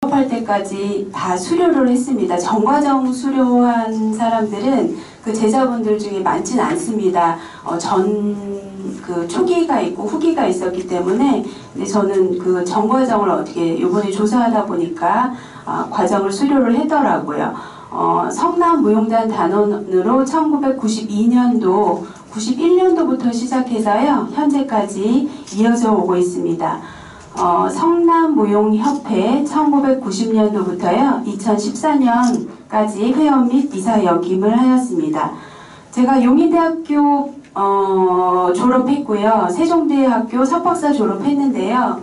졸업할 때까지 다 수료를 했습니다. 전과정 수료한 사람들은 그 제자분들 중에 많진 않습니다. 그 초기가 있고 후기가 있었기 때문에 근데 저는 그 전과정을 어떻게 이번에 조사하다 보니까 과정을 수료를 했더라고요. 성남무용단 단원으로 1992년도 91년도부터 시작해서요 현재까지 이어져 오고 있습니다. 성남무용협회 1990년도부터요 2014년까지 회원 및 이사 역임을 하였습니다. 제가 용인대학교 졸업했고요. 세종대학교 석박사 졸업했는데요.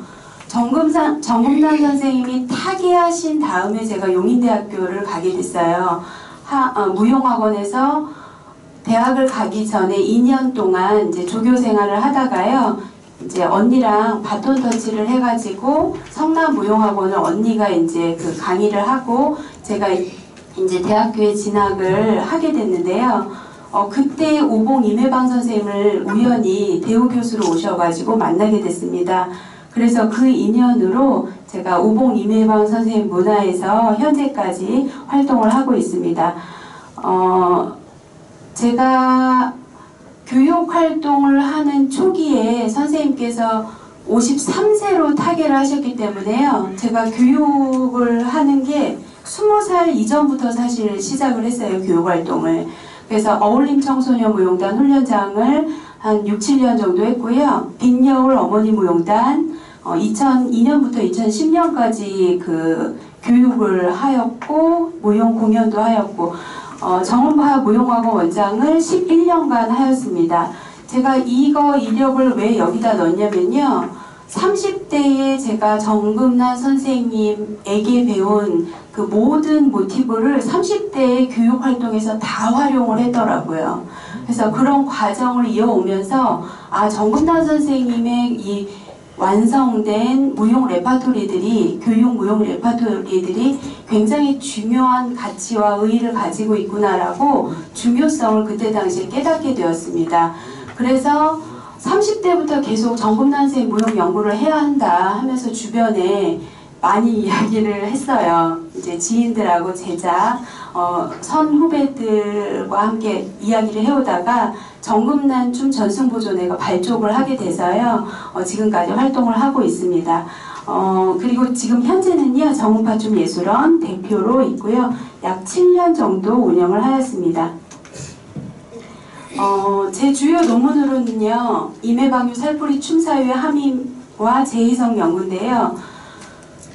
정금난 선생님이 타계하신 다음에 제가 용인대학교를 가게 됐어요. 무용학원에서 대학을 가기 전에 2년 동안 이제 조교 생활을 하다가요. 이제 언니랑 바톤 터치를 해가지고 성남무용학원을 언니가 이제 그 강의를 하고 제가 이제 대학교에 진학을 하게 됐는데요. 그때 오봉 임혜방 선생님을 우연히 대우 교수로 오셔가지고 만나게 됐습니다. 그래서 그 인연으로 제가 오봉 임혜방 선생님 문화에서 현재까지 활동을 하고 있습니다. 제가 교육활동을 하는 초기에 선생님께서 53세로 타계를 하셨기 때문에요. 제가 교육을 하는 게 20살 이전부터 사실 시작을 했어요. 교육활동을. 그래서 어울림 청소년 무용단 훈련장을 한 6, 7년 정도 했고요. 빈여울 어머니 무용단 2002년부터 2010년까지 그 교육을 하였고 무용 공연도 하였고 정음화 무용학원 원장을 11년간 하였습니다. 제가 이거 이력을 왜 여기다 넣냐면요. 30대에 제가 정금난 선생님에게 배운 그 모든 모티브를 30대의 교육활동에서 다 활용을 했더라고요. 그래서 그런 과정을 이어오면서 정금난 선생님의 이 완성된 무용 레파토리들이 교육 무용 레파토리들이 굉장히 중요한 가치와 의의를 가지고 있구나라고 중요성을 그때 당시에 깨닫게 되었습니다. 그래서 30대부터 계속 정금난 선생님 무용 연구를 해야 한다 하면서 주변에 많이 이야기를 했어요. 이제 지인들하고 제자, 선후배들과 함께 이야기를 해오다가 정금난 춤 전승보존회가 발족을 하게 돼서요. 지금까지 활동을 하고 있습니다. 그리고 지금 현재는요. 정음파춤 예술원 대표로 있고요. 약 7년 정도 운영을 하였습니다. 제 주요 논문으로는요. 임해방유 살풀이 춤사위의 함의와 재해석 연구인데요.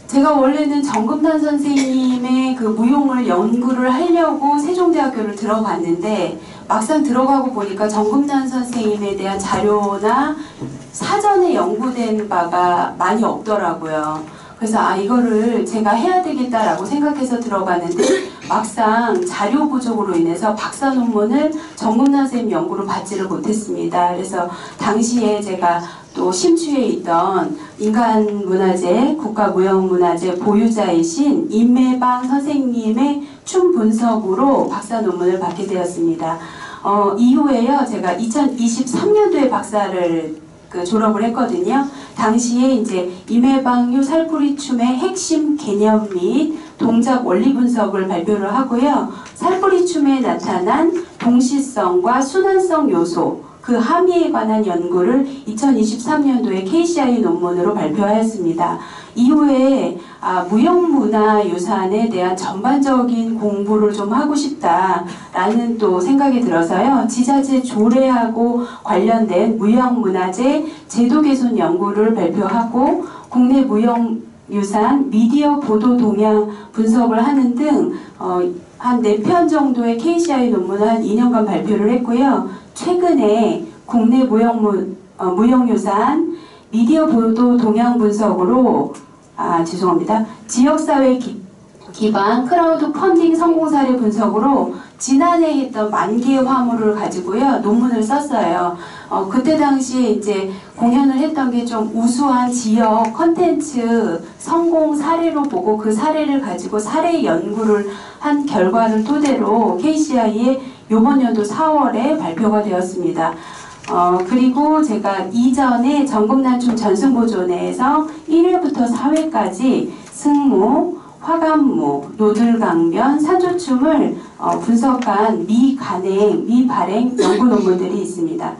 제가 원래는 정금난 선생님의 그 무용을 연구를 하려고 세종대학교를 들어갔는데 막상 들어가고 보니까 정금난 선생님에 대한 자료나 사전에 연구된 바가 많이 없더라고요. 그래서 이거를 제가 해야 되겠다라고 생각해서 들어갔는데 막상 자료 부족으로 인해서 박사 논문을 정금난 선생님 연구로 받지를 못했습니다. 그래서 당시에 제가 또 심취해 있던 인간문화재, 국가무형문화재 보유자이신 임매방 선생님의 춤 분석으로 박사 논문을 받게 되었습니다. 이후에요, 제가 2023년도에 박사를 졸업을 했거든요. 당시에 이제 임해방유 살풀이 춤의 핵심 개념 및 동작 원리 분석을 발표를 하고요. 살풀이 춤에 나타난 동시성과 순환성 요소, 그 함의에 관한 연구를 2023년도에 KCI 논문으로 발표하였습니다. 이후에 무형문화유산에 대한 전반적인 공부를 좀 하고 싶다라는 또 생각이 들어서요. 지자체 조례하고 관련된 무형문화재 제도 개선 연구를 발표하고 국내 무형유산 미디어 보도 동향 분석을 하는 등 한 4편 정도의 KCI 논문을 한 2년간 발표를 했고요. 최근에 국내 무형유산 미디어 보도 동향 분석으로 지역사회 기반 크라우드 펀딩 성공 사례 분석으로 지난해 했던 만개의 화물을 가지고요 논문을 썼어요. 그때 당시에 이제 공연을 했던 게 좀 우수한 지역 컨텐츠 성공 사례로 보고 그 사례를 가지고 사례 연구를 한 결과를 토대로 KCI에 이번 연도 4월에 발표가 되었습니다. 그리고 제가 이전에 정금난춤 전승보존회에서 1회부터 4회까지 승무, 화관무, 노들강변, 산조춤을 분석한 미간행, 미발행 연구 논문들이 있습니다.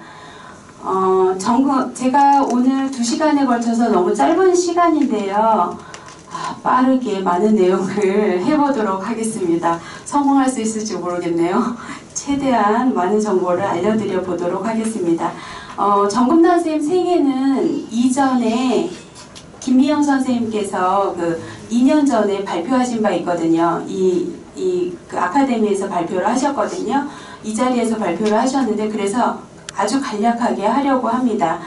제가 오늘 2시간에 걸쳐서 너무 짧은 시간인데요. 빠르게 많은 내용을 해보도록 하겠습니다. 성공할 수 있을지 모르겠네요. 최대한 많은 정보를 알려드려 보도록 하겠습니다. 정금남 선생님 생애는 이전에 김미영 선생님께서 2년 전에 발표하신 바 있거든요. 그 아카데미에서 발표를 하셨거든요. 이 자리에서 발표를 하셨는데, 그래서 아주 간략하게 하려고 합니다.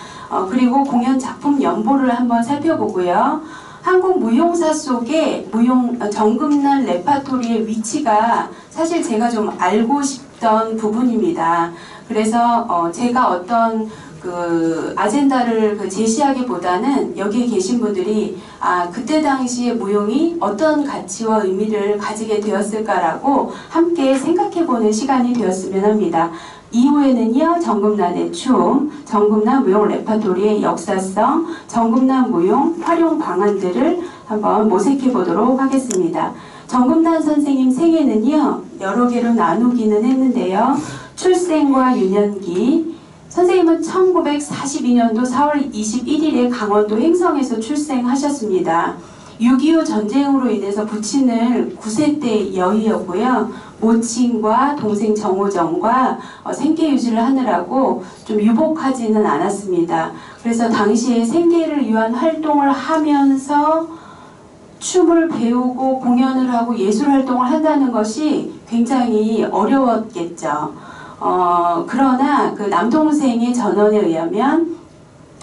그리고 공연 작품 연보를 한번 살펴보고요. 한국 무용사 속에 정금남 레파토리의 위치가 사실 제가 좀 알고 싶던 부분입니다. 그래서 제가 어떤 아젠다를 제시하기보다는 여기에 계신 분들이 그때 당시에 무용이 어떤 가치와 의미를 가지게 되었을까라고 함께 생각해보는 시간이 되었으면 합니다. 이후에는요, 정금남의 춤, 정금남 무용 레파토리의 역사성, 정금남 무용 활용 방안들을 한번 모색해 보도록 하겠습니다. 정금남 선생님 생애는요, 여러 개로 나누기는 했는데요. 출생과 유년기, 선생님은 1942년도 4월 21일에 강원도 횡성에서 출생하셨습니다. 6.25 전쟁으로 인해서 부친을 9세 때 여의었고요. 모친과 동생 정호정과 생계 유지를 하느라고 좀 유복하지는 않았습니다. 그래서 당시에 생계를 위한 활동을 하면서 춤을 배우고 공연을 하고 예술 활동을 한다는 것이 굉장히 어려웠겠죠. 그러나 그 남동생의 전언에 의하면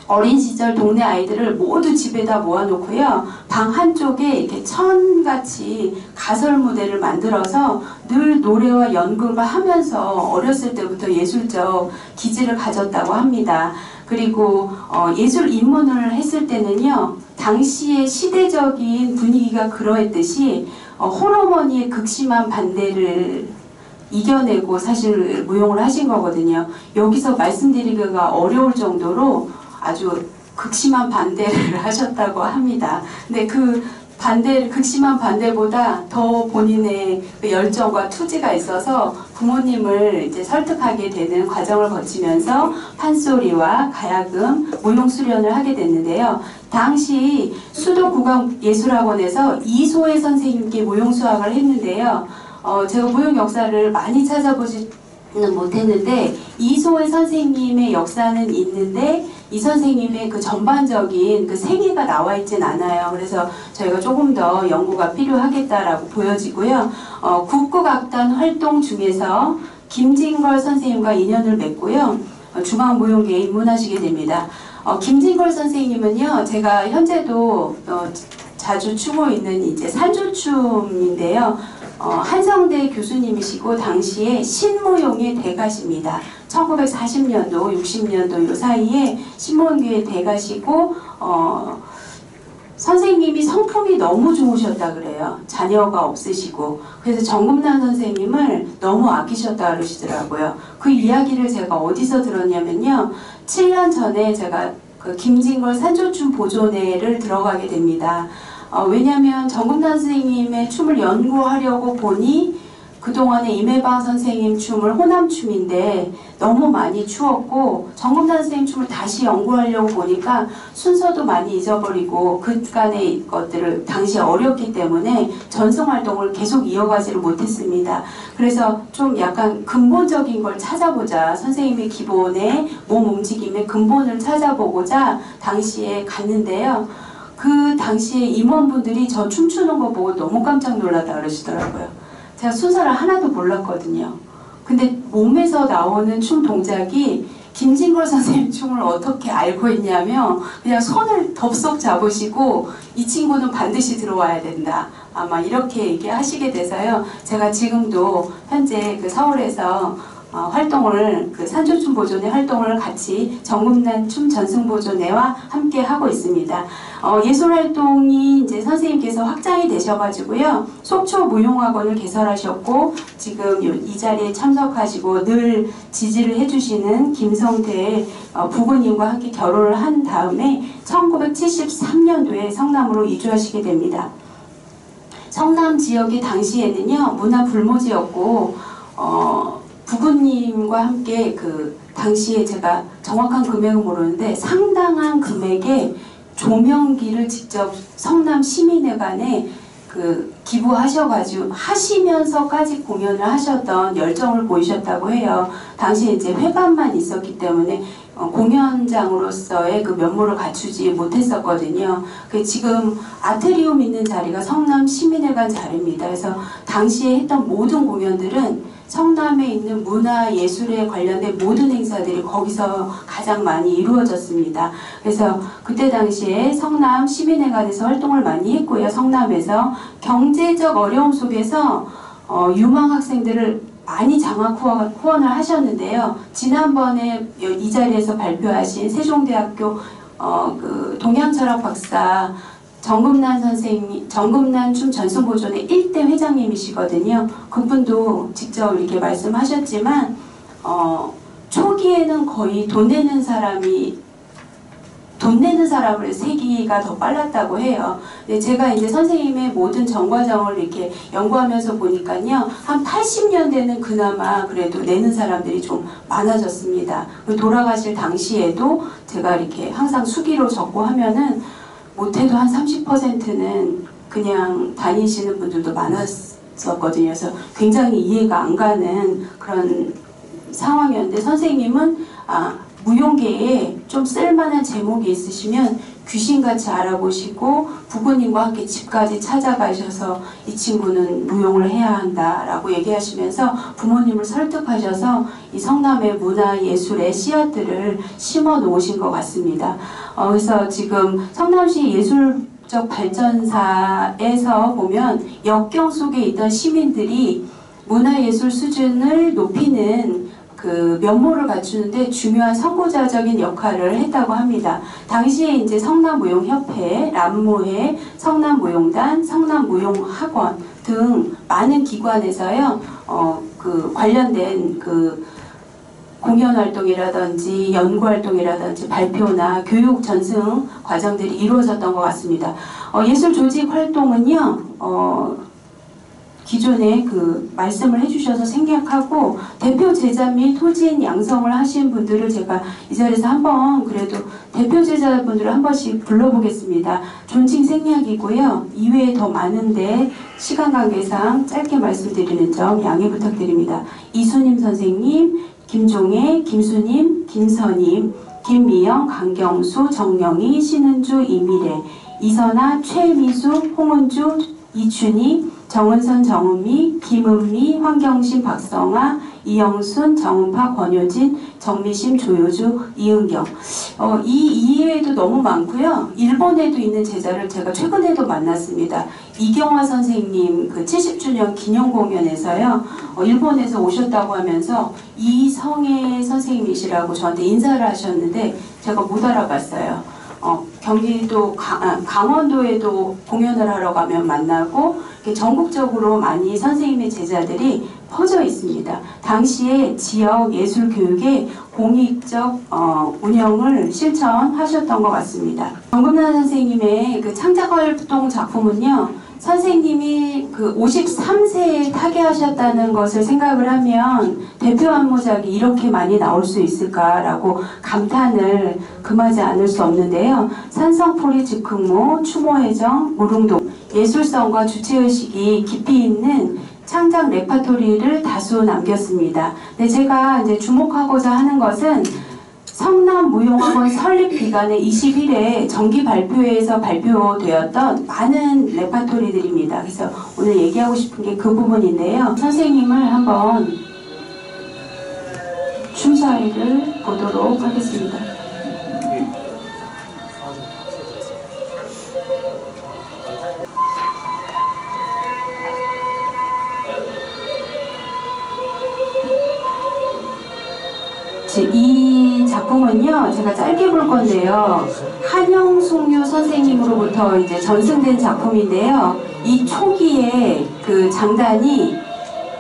어린 시절 동네 아이들을 모두 집에다 모아놓고요. 방 한쪽에 이렇게 천같이 가설 무대를 만들어서 늘 노래와 연극을 하면서 어렸을 때부터 예술적 기질을 가졌다고 합니다. 그리고 예술 입문을 했을 때는요. 당시의 시대적인 분위기가 그러했듯이 홀어머니의 극심한 반대를 이겨내고 사실 무용을 하신 거거든요. 여기서 말씀드리기가 어려울 정도로 아주 극심한 반대를 하셨다고 합니다. 근데 그 극심한 반대보다 더 본인의 그 열정과 투지가 있어서 부모님을 이제 설득하게 되는 과정을 거치면서 판소리와 가야금, 무용 수련을 하게 됐는데요. 당시 수도국악예술학원에서 이소혜 선생님께 무용 수학을 했는데요. 제가 무용 역사를 많이 찾아보지는 못했는데 이소혜 선생님의 역사는 있는데 이 선생님의 그 전반적인 그 생애가 나와 있진 않아요. 그래서 저희가 조금 더 연구가 필요하겠다라고 보여지고요. 국극악단 활동 중에서 김진걸 선생님과 인연을 맺고요. 중앙무용계에 입문하시게 됩니다. 김진걸 선생님은요, 제가 현재도 자주 추고 있는 이제 산조춤인데요. 한성대 교수님이시고 당시에 신무용의 대가십니다. 1940년도, 60년도 요 사이에 신무용의 대가시고 선생님이 성품이 너무 좋으셨다 그래요. 자녀가 없으시고. 그래서 정금남 선생님을 너무 아끼셨다 그러시더라고요. 그 이야기를 제가 어디서 들었냐면요. 7년 전에 제가 그 김진걸 산조춤 보존회를 들어가게 됩니다. 왜냐하면 정금남 선생님의 춤을 연구하려고 보니 그동안에 임혜방 선생님 춤을 호남춤인데 너무 많이 추었고 정금남 선생님 춤을 다시 연구하려고 보니까 순서도 많이 잊어버리고 그간의 것들을 당시에 어렵기 때문에 전승활동을 계속 이어가지를 못했습니다. 그래서 좀 약간 근본적인 걸 찾아보자. 선생님의 기본의 몸 움직임의 근본을 찾아보고자 당시에 갔는데요. 그 당시에 임원분들이 저 춤추는 거 보고 너무 깜짝 놀랐다 그러시더라고요. 제가 순서를 하나도 몰랐거든요. 근데 몸에서 나오는 춤 동작이 김진걸 선생님 춤을 어떻게 알고 있냐면 그냥 손을 덥석 잡으시고 이 친구는 반드시 들어와야 된다. 아마 이렇게 얘기하시게 돼서요. 제가 지금도 현재 그 서울에서 활동을 그 산조춤 보존회 활동을 같이 정금남 춤 전승 보존회와 함께 하고 있습니다. 예술 활동이 이제 선생님께서 확장이 되셔가지고요. 속초 무용학원을 개설하셨고 지금 이 자리에 참석하시고 늘 지지를 해주시는 김성태 부부님과 함께 결혼을 한 다음에 1973년도에 성남으로 이주하시게 됩니다. 성남 지역이 당시에는요 문화 불모지였고 부부님과 함께 그 당시에 제가 정확한 금액은 모르는데 상당한 금액의 조명기를 직접 성남 시민회관에 그 기부하셔가지고 하시면서까지 공연을 하셨던 열정을 보이셨다고 해요. 당시에 이제 회관만 있었기 때문에 공연장으로서의 그 면모를 갖추지 못했었거든요. 지금 아트리움 있는 자리가 성남 시민회관 자리입니다. 그래서 당시에 했던 모든 공연들은 성남에 있는 문화예술에 관련된 모든 행사들이 거기서 가장 많이 이루어졌습니다. 그래서 그때 당시에 성남 시민회관에서 활동을 많이 했고요. 성남에서 경제적 어려움 속에서 유망 학생들을 많이 장학 후원을 하셨는데요. 지난번에 이 자리에서 발표하신 세종대학교 그 동양철학 박사 정금란 선생님, 정금란 춤 전승보존의 1대 회장님이시거든요. 그분도 직접 이렇게 말씀하셨지만 초기에는 거의 돈 내는 사람을 세기가 더 빨랐다고 해요. 근데 제가 이제 선생님의 모든 전과정을 이렇게 연구하면서 보니까요, 한 80년대는 그나마 그래도 내는 사람들이 좀 많아졌습니다. 돌아가실 당시에도 제가 이렇게 항상 수기로 적고 하면은 못해도 한 30%는 그냥 다니시는 분들도 많았었거든요. 그래서 굉장히 이해가 안 가는 그런 상황이었는데 선생님은 무용계에 좀 쓸만한 제목이 있으시면 귀신같이 알아보시고 부부님과 함께 집까지 찾아가셔서 이 친구는 무용을 해야 한다라고 얘기하시면서 부모님을 설득하셔서 이 성남의 문화예술의 씨앗들을 심어 놓으신 것 같습니다. 그래서 지금 성남시 예술적 발전사에서 보면 역경 속에 있던 시민들이 문화예술 수준을 높이는 그 면모를 갖추는데 중요한 선구자적인 역할을 했다고 합니다. 당시에 이제 성남무용협회, 람무회, 성남무용단, 성남무용학원 등 많은 기관에서요, 그 관련된 그 공연 활동이라든지 연구 활동이라든지 발표나 교육 전승 과정들이 이루어졌던 것 같습니다. 예술 조직 활동은요, 기존에 그 말씀을 해주셔서 생략하고 대표 제자 및 토지인 양성을 하신 분들을 제가 이 자리에서 한번 그래도 대표 제자분들을 한 번씩 불러보겠습니다. 존칭 생략이고요. 이외에 더 많은데 시간 관계상 짧게 말씀드리는 점 양해 부탁드립니다. 이수님 선생님, 김종애, 김수님, 김선임, 김미영, 강경수, 정영희, 신은주, 이미래, 이선아, 최미숙, 홍은주, 이춘희, 정은선, 정은미, 김은미, 황경신, 박성아, 이영순, 정은파, 권효진, 정미심, 조효주, 이은경. 이 이외에도 너무 많고요. 일본에도 있는 제자를 제가 최근에도 만났습니다. 이경화 선생님 그 70주년 기념 공연에서요. 일본에서 오셨다고 하면서 이성애 선생님이시라고 저한테 인사를 하셨는데 제가 못 알아봤어요. 경기도 강원도에도 공연을 하러 가면 만나고 전국적으로 많이 선생님의 제자들이 퍼져 있습니다. 당시에 지역 예술 교육의 공익적 운영을 실천하셨던 것 같습니다. 정금란 선생님의 그 창작활동 작품은요, 선생님이 그 53세에 타계하셨다는 것을 생각을 하면 대표 안무작이 이렇게 많이 나올 수 있을까라고 감탄을 금하지 않을 수 없는데요. 산성포리 즉흥무, 추모해정, 무릉동, 예술성과 주체의식이 깊이 있는 창작 레파토리를 다수 남겼습니다. 근데 제가 이제 주목하고자 하는 것은 성남무용학원 설립 기간의 20일에 정기 발표회에서 발표되었던 많은 레파토리들입니다. 그래서 오늘 얘기하고 싶은 게 그 부분인데요. 선생님을 한번 춤사위를 보도록 하겠습니다. 이 작품은요, 제가 짧게 볼 건데요. 한영숙류 선생님으로부터 이제 전승된 작품인데요. 이 초기에 그 장단이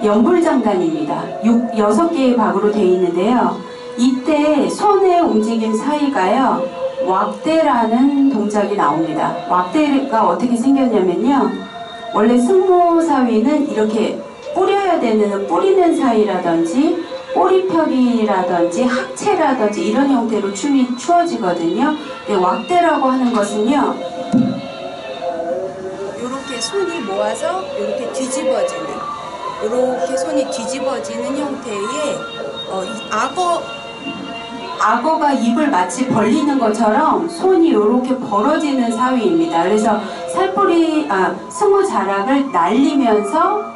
연불장단입니다. 6개의 박으로 되어 있는데요. 이때 손의 움직임 사이가요, 왁대라는 동작이 나옵니다. 왁대가 어떻게 생겼냐면요. 원래 승모사위는 이렇게 뿌려야 되는 뿌리는 사위라든지 꼬리펴기라든지 학체라든지 이런 형태로 춤이 추어지거든요. 왁대라고 하는 것은요, 이렇게 손이 모아서 이렇게 뒤집어지는, 이렇게 손이 뒤집어지는 형태의 악어가 입을 마치 벌리는 것처럼 손이 이렇게 벌어지는 사위입니다. 그래서 승모자락을 날리면서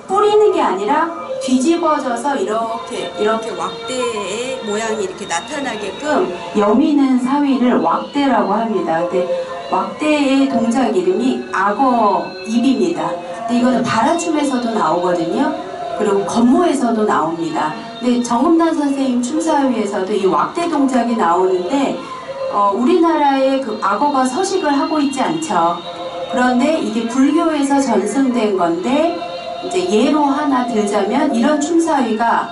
뿌리는 게 아니라 뒤집어져서 이렇게 왁대의 모양이 이렇게 나타나게끔 여미는 사위를 왁대라고 합니다. 근데 왁대의 동작 이름이 악어 입입니다. 근데 이거는 바라춤에서도 나오거든요. 그리고 건모에서도 나옵니다. 근데 정음란 선생님 춤사위에서도 이 왁대 동작이 나오는데 우리나라에 그 악어가 서식을 하고 있지 않죠. 그런데 이게 불교에서 전승된 건데, 이제 예로 하나 들자면 이런 춤사위가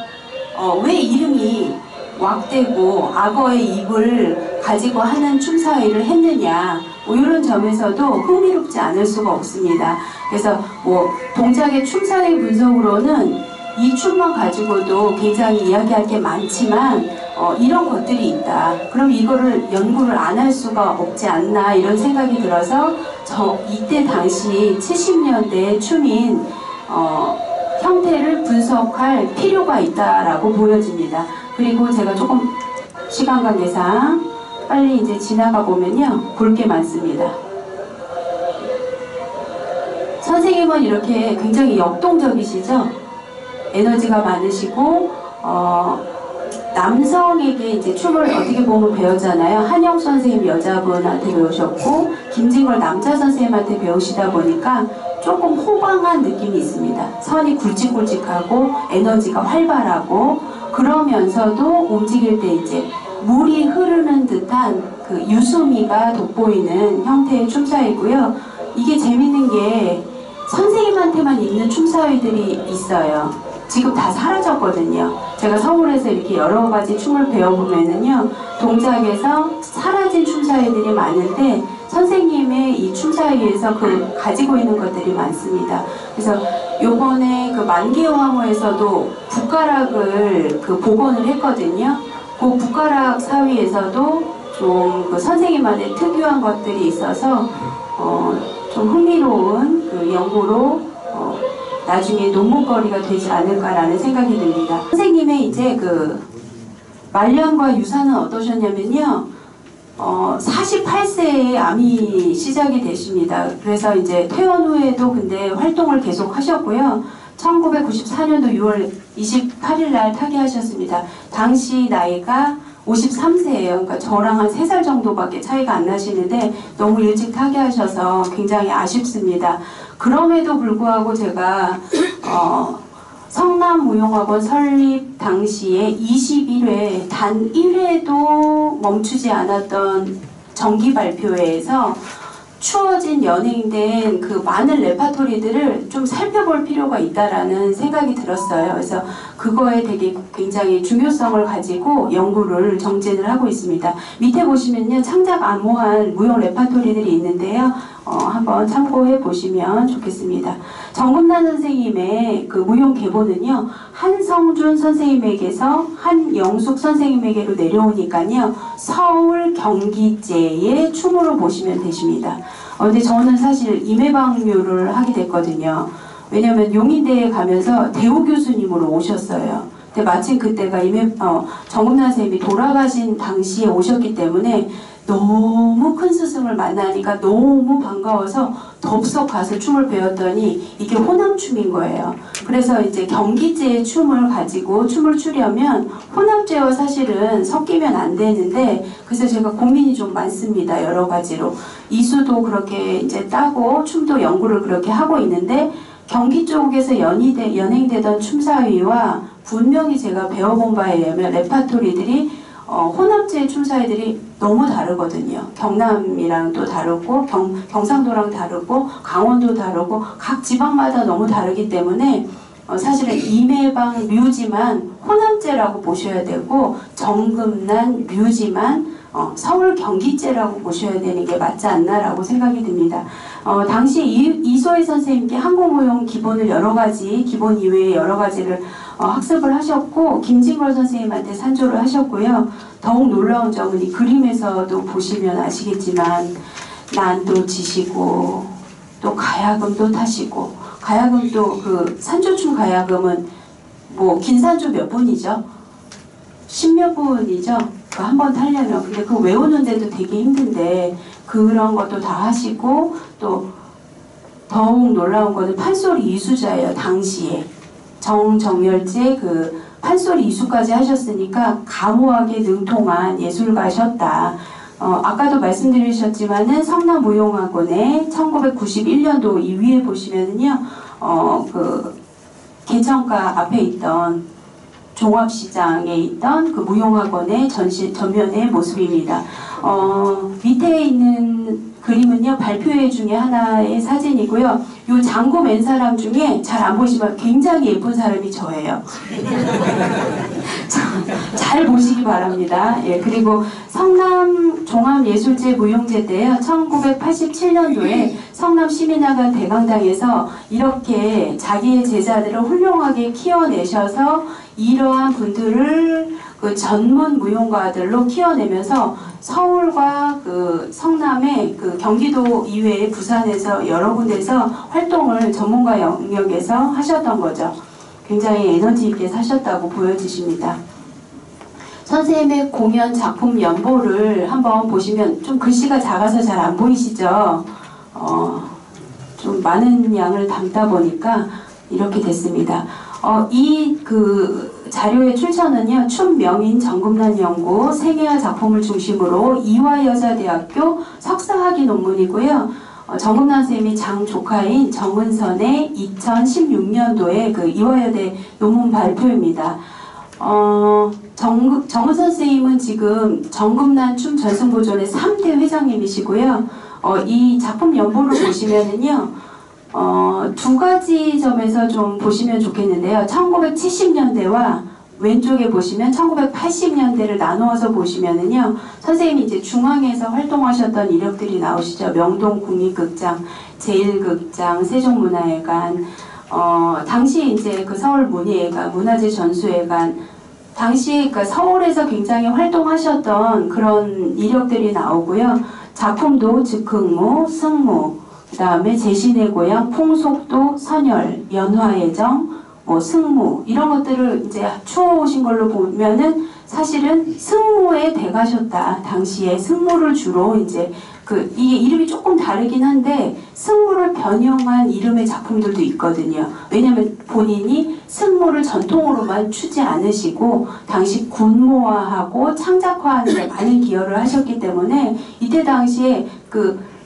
왜 이름이 왁대고 악어의 입을 가지고 하는 춤사위를 했느냐, 뭐 이런 점에서도 흥미롭지 않을 수가 없습니다. 그래서 뭐 동작의 춤사위 분석으로는 이 춤만 가지고도 굉장히 이야기할 게 많지만 이런 것들이 있다. 그럼 이거를 연구를 안 할 수가 없지 않나, 이런 생각이 들어서 이때 당시 70년대 춤인 형태를 분석할 필요가 있다라고 보여집니다. 그리고 제가 조금 시간 관계상 빨리 이제 지나가 보면요, 볼 게 많습니다. 선생님은 이렇게 굉장히 역동적이시죠? 에너지가 많으시고 남성에게 이제 춤을 어떻게 보면 배우잖아요. 한영 선생님 여자분한테 배우셨고 김진걸 남자 선생님한테 배우시다 보니까 조금 호방한 느낌이 있습니다. 선이 굵직굵직하고 에너지가 활발하고, 그러면서도 움직일 때 이제 물이 흐르는 듯한 그 유수미가 돋보이는 형태의 춤사위고요. 이게 재밌는 게 선생님한테만 있는 춤사위들이 있어요. 지금 다 사라졌거든요. 제가 서울에서 이렇게 여러 가지 춤을 배워보면은요, 동작에서 사라진 춤사위들이 많은데 선생님의 이 춤사위에서 가지고 있는 것들이 많습니다. 그래서 요번에 그 만개화무에서도 붓가락을 복원을 했거든요. 그 붓가락 사위에서도 좀 그 선생님만의 특유한 것들이 있어서 좀 흥미로운 그 연구로 나중에 논문거리가 되지 않을까라는 생각이 듭니다. 선생님의 이제 그 말년과 유산은 어떠셨냐면요, 48세에 암이 시작이 되십니다. 그래서 이제 퇴원 후에도 근데 활동을 계속 하셨고요. 1994년도 6월 28일 날 타계하셨습니다. 당시 나이가 53세예요. 그러니까 저랑 한 3살 정도밖에 차이가 안 나시는데 너무 일찍 타계하셔서 굉장히 아쉽습니다. 그럼에도 불구하고 제가 성남무용학원 설립 당시에 21회 단 1회도 멈추지 않았던 정기 발표회에서 추어진 연행된 그 많은 레파토리들을 좀 살펴볼 필요가 있다라는 생각이 들었어요. 그래서 그거에 되게 굉장히 중요성을 가지고 연구를 정진을 하고 있습니다. 밑에 보시면요, 창작 암호한 무용 레파토리들이 있는데요. 한번 참고해 보시면 좋겠습니다. 정금란 선생님의 그 무용 계보는요, 한성준 선생님에게서 한영숙 선생님에게로 내려오니까요, 서울 경기제의 춤으로 보시면 되십니다. 근데 저는 사실 임해방묘를 하게 됐거든요. 왜냐면 용인대에 가면서 대우 교수님으로 오셨어요. 근데 마침 그때가 정금란 선생님이 돌아가신 당시에 오셨기 때문에 너무 큰 스승을 만나니까 너무 반가워서 덥석 가서 춤을 배웠더니 이게 호남춤인 거예요. 그래서 이제 경기제의 춤을 가지고 춤을 추려면 호남제와 사실은 섞이면 안 되는데, 그래서 제가 고민이 좀 많습니다. 여러 가지로. 이수도 그렇게 이제 따고 춤도 연구를 그렇게 하고 있는데, 경기 쪽에서 연행되던 춤사위와 분명히 제가 배워본 바에 의하면 레파토리들이 호남제 춤사위들이 너무 다르거든요. 경남이랑 또 다르고 경상도랑 다르고 강원도 다르고 각 지방마다 너무 다르기 때문에 사실은 임해방 묘지만 호남제라고 보셔야 되고, 정금난 묘지만 서울 경기제라고 보셔야 되는 게 맞지 않나라고 생각이 듭니다. 당시 이소혜 선생님께 한국무용 기본을 여러 가지, 기본 이외에 여러 가지를 학습을 하셨고, 김진걸 선생님한테 산조를 하셨고요. 더욱 놀라운 점은 이 그림에서도 보시면 아시겠지만, 난도 지시고, 또 가야금도 타시고, 가야금도 그 산조춤 가야금은 뭐 긴산조 몇 분이죠? 10몇 분이죠? 한 번 타려면. 근데 그거 외우는데도 되게 힘든데 그런 것도 다 하시고, 또 더욱 놀라운 거는 판소리 이수자예요. 당시에 정열제 그 판소리 이수까지 하셨으니까 가무하게 능통한 예술가셨다. 아까도 말씀드리셨지만은 성남무용학원에 1991년도 이 위에 보시면은요, 그 개천가 앞에 있던 종합시장에 있던 그 무용학원의 전면의 모습입니다. 밑에 있는 그림은요, 발표회 중에 하나의 사진이고요. 요 장구 맨 사람 중에 잘 안 보이지만 굉장히 예쁜 사람이 저예요. 잘 보시기 바랍니다. 예, 그리고 성남 종합예술제 무용제 때요, 1987년도에 성남시민학원 대강당에서 이렇게 자기의 제자들을 훌륭하게 키워내셔서 이러한 분들을 그 전문 무용가들로 키워내면서 서울과 그 성남의 그 경기도 이외에 부산에서 여러 군데서 활동을 전문가 영역에서 하셨던 거죠. 굉장히 에너지 있게 사셨다고 보여지십니다. 선생님의 공연 작품 연보를 한번 보시면 좀 글씨가 작아서 잘 안 보이시죠? 좀 많은 양을 담다 보니까 이렇게 됐습니다. 이 자료의 출처는요, 춘명인 정금란 연구 생애와 작품을 중심으로 이화여자대학교 석사학위 논문이고요. 정금란 선생님이 장 조카인 정은선의 2016년도에 그 이화여대 논문 발표입니다. 정은선 선생님은 지금 정금란 춤 전승보존의 3대 회장님이시고요. 이 작품 연보를 보시면은요, 두 가지 점에서 좀 보시면 좋겠는데요. 1970년대와 왼쪽에 보시면 1980년대를 나누어서 보시면은요, 선생님이 이제 중앙에서 활동하셨던 이력들이 나오시죠. 명동국립극장, 제1극장, 세종문화회관, 당시 이제 그 서울문예회관, 문화재전수회관, 당시 그 서울에서 굉장히 활동하셨던 그런 이력들이 나오고요. 작품도 즉흥무, 승무, 그 다음에 제신의 고향, 풍속도, 선열, 연화예정, 승무 이런 것들을 이제 추어오신 걸로 보면은 사실은 승무에 대가셨다. 당시에 승무를 주로 이제 이게 이름이 조금 다르긴 한데 승무를 변형한 이름의 작품들도 있거든요. 왜냐면 본인이 승무를 전통으로만 추지 않으시고 당시 군무화하고 창작화하는 데 많은 기여를 하셨기 때문에 이때 당시에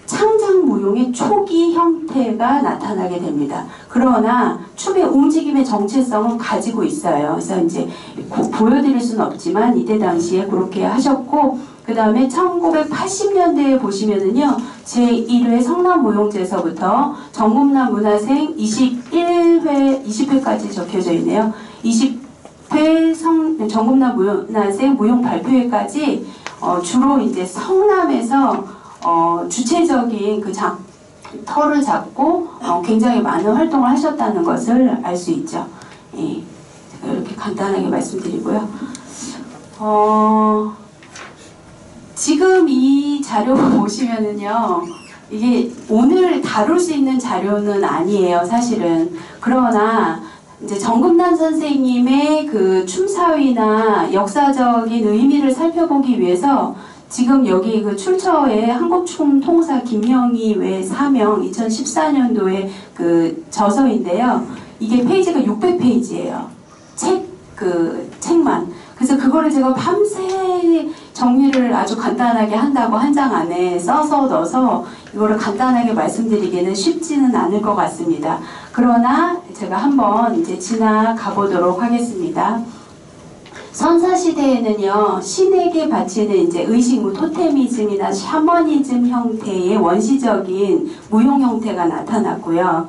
창작무용의 초기 형태가 나타나게 됩니다. 그러나 춤의 움직임의 정체성은 가지고 있어요. 그래서 이제 보여드릴 수는 없지만 이때 당시에 그렇게 하셨고, 그 다음에 1980년대에 보시면은요, 제1회 성남무용제에서부터 정금란 문화생 20회까지 적혀져 있네요. 20회 정금란 문화생 무용 발표회까지 주로 이제 성남에서 주체적인 터를 잡고 굉장히 많은 활동을 하셨다는 것을 알 수 있죠. 예, 제가 이렇게 간단하게 말씀드리고요. 지금 이 자료 보시면은요, 이게 오늘 다룰 수 있는 자료는 아니에요, 사실은. 그러나 이제 정금란 선생님의 그 춤사위나 역사적인 의미를 살펴보기 위해서 지금 여기 그 출처에 한국춤통사 김영희 외 사명 2014년도에 그 저서인데요. 이게 페이지가 600페이지예요. 책만. 그래서 그거를 제가 밤새 정리를 아주 간단하게 한다고 한 장 안에 써서 넣어서 이거를 간단하게 말씀드리기는 쉽지는 않을 것 같습니다. 그러나 제가 한번 이제 지나가 보도록 하겠습니다. 선사시대에는요, 신에게 바치는 이제 의식무, 토테미즘이나 샤머니즘 형태의 원시적인 무용 형태가 나타났고요.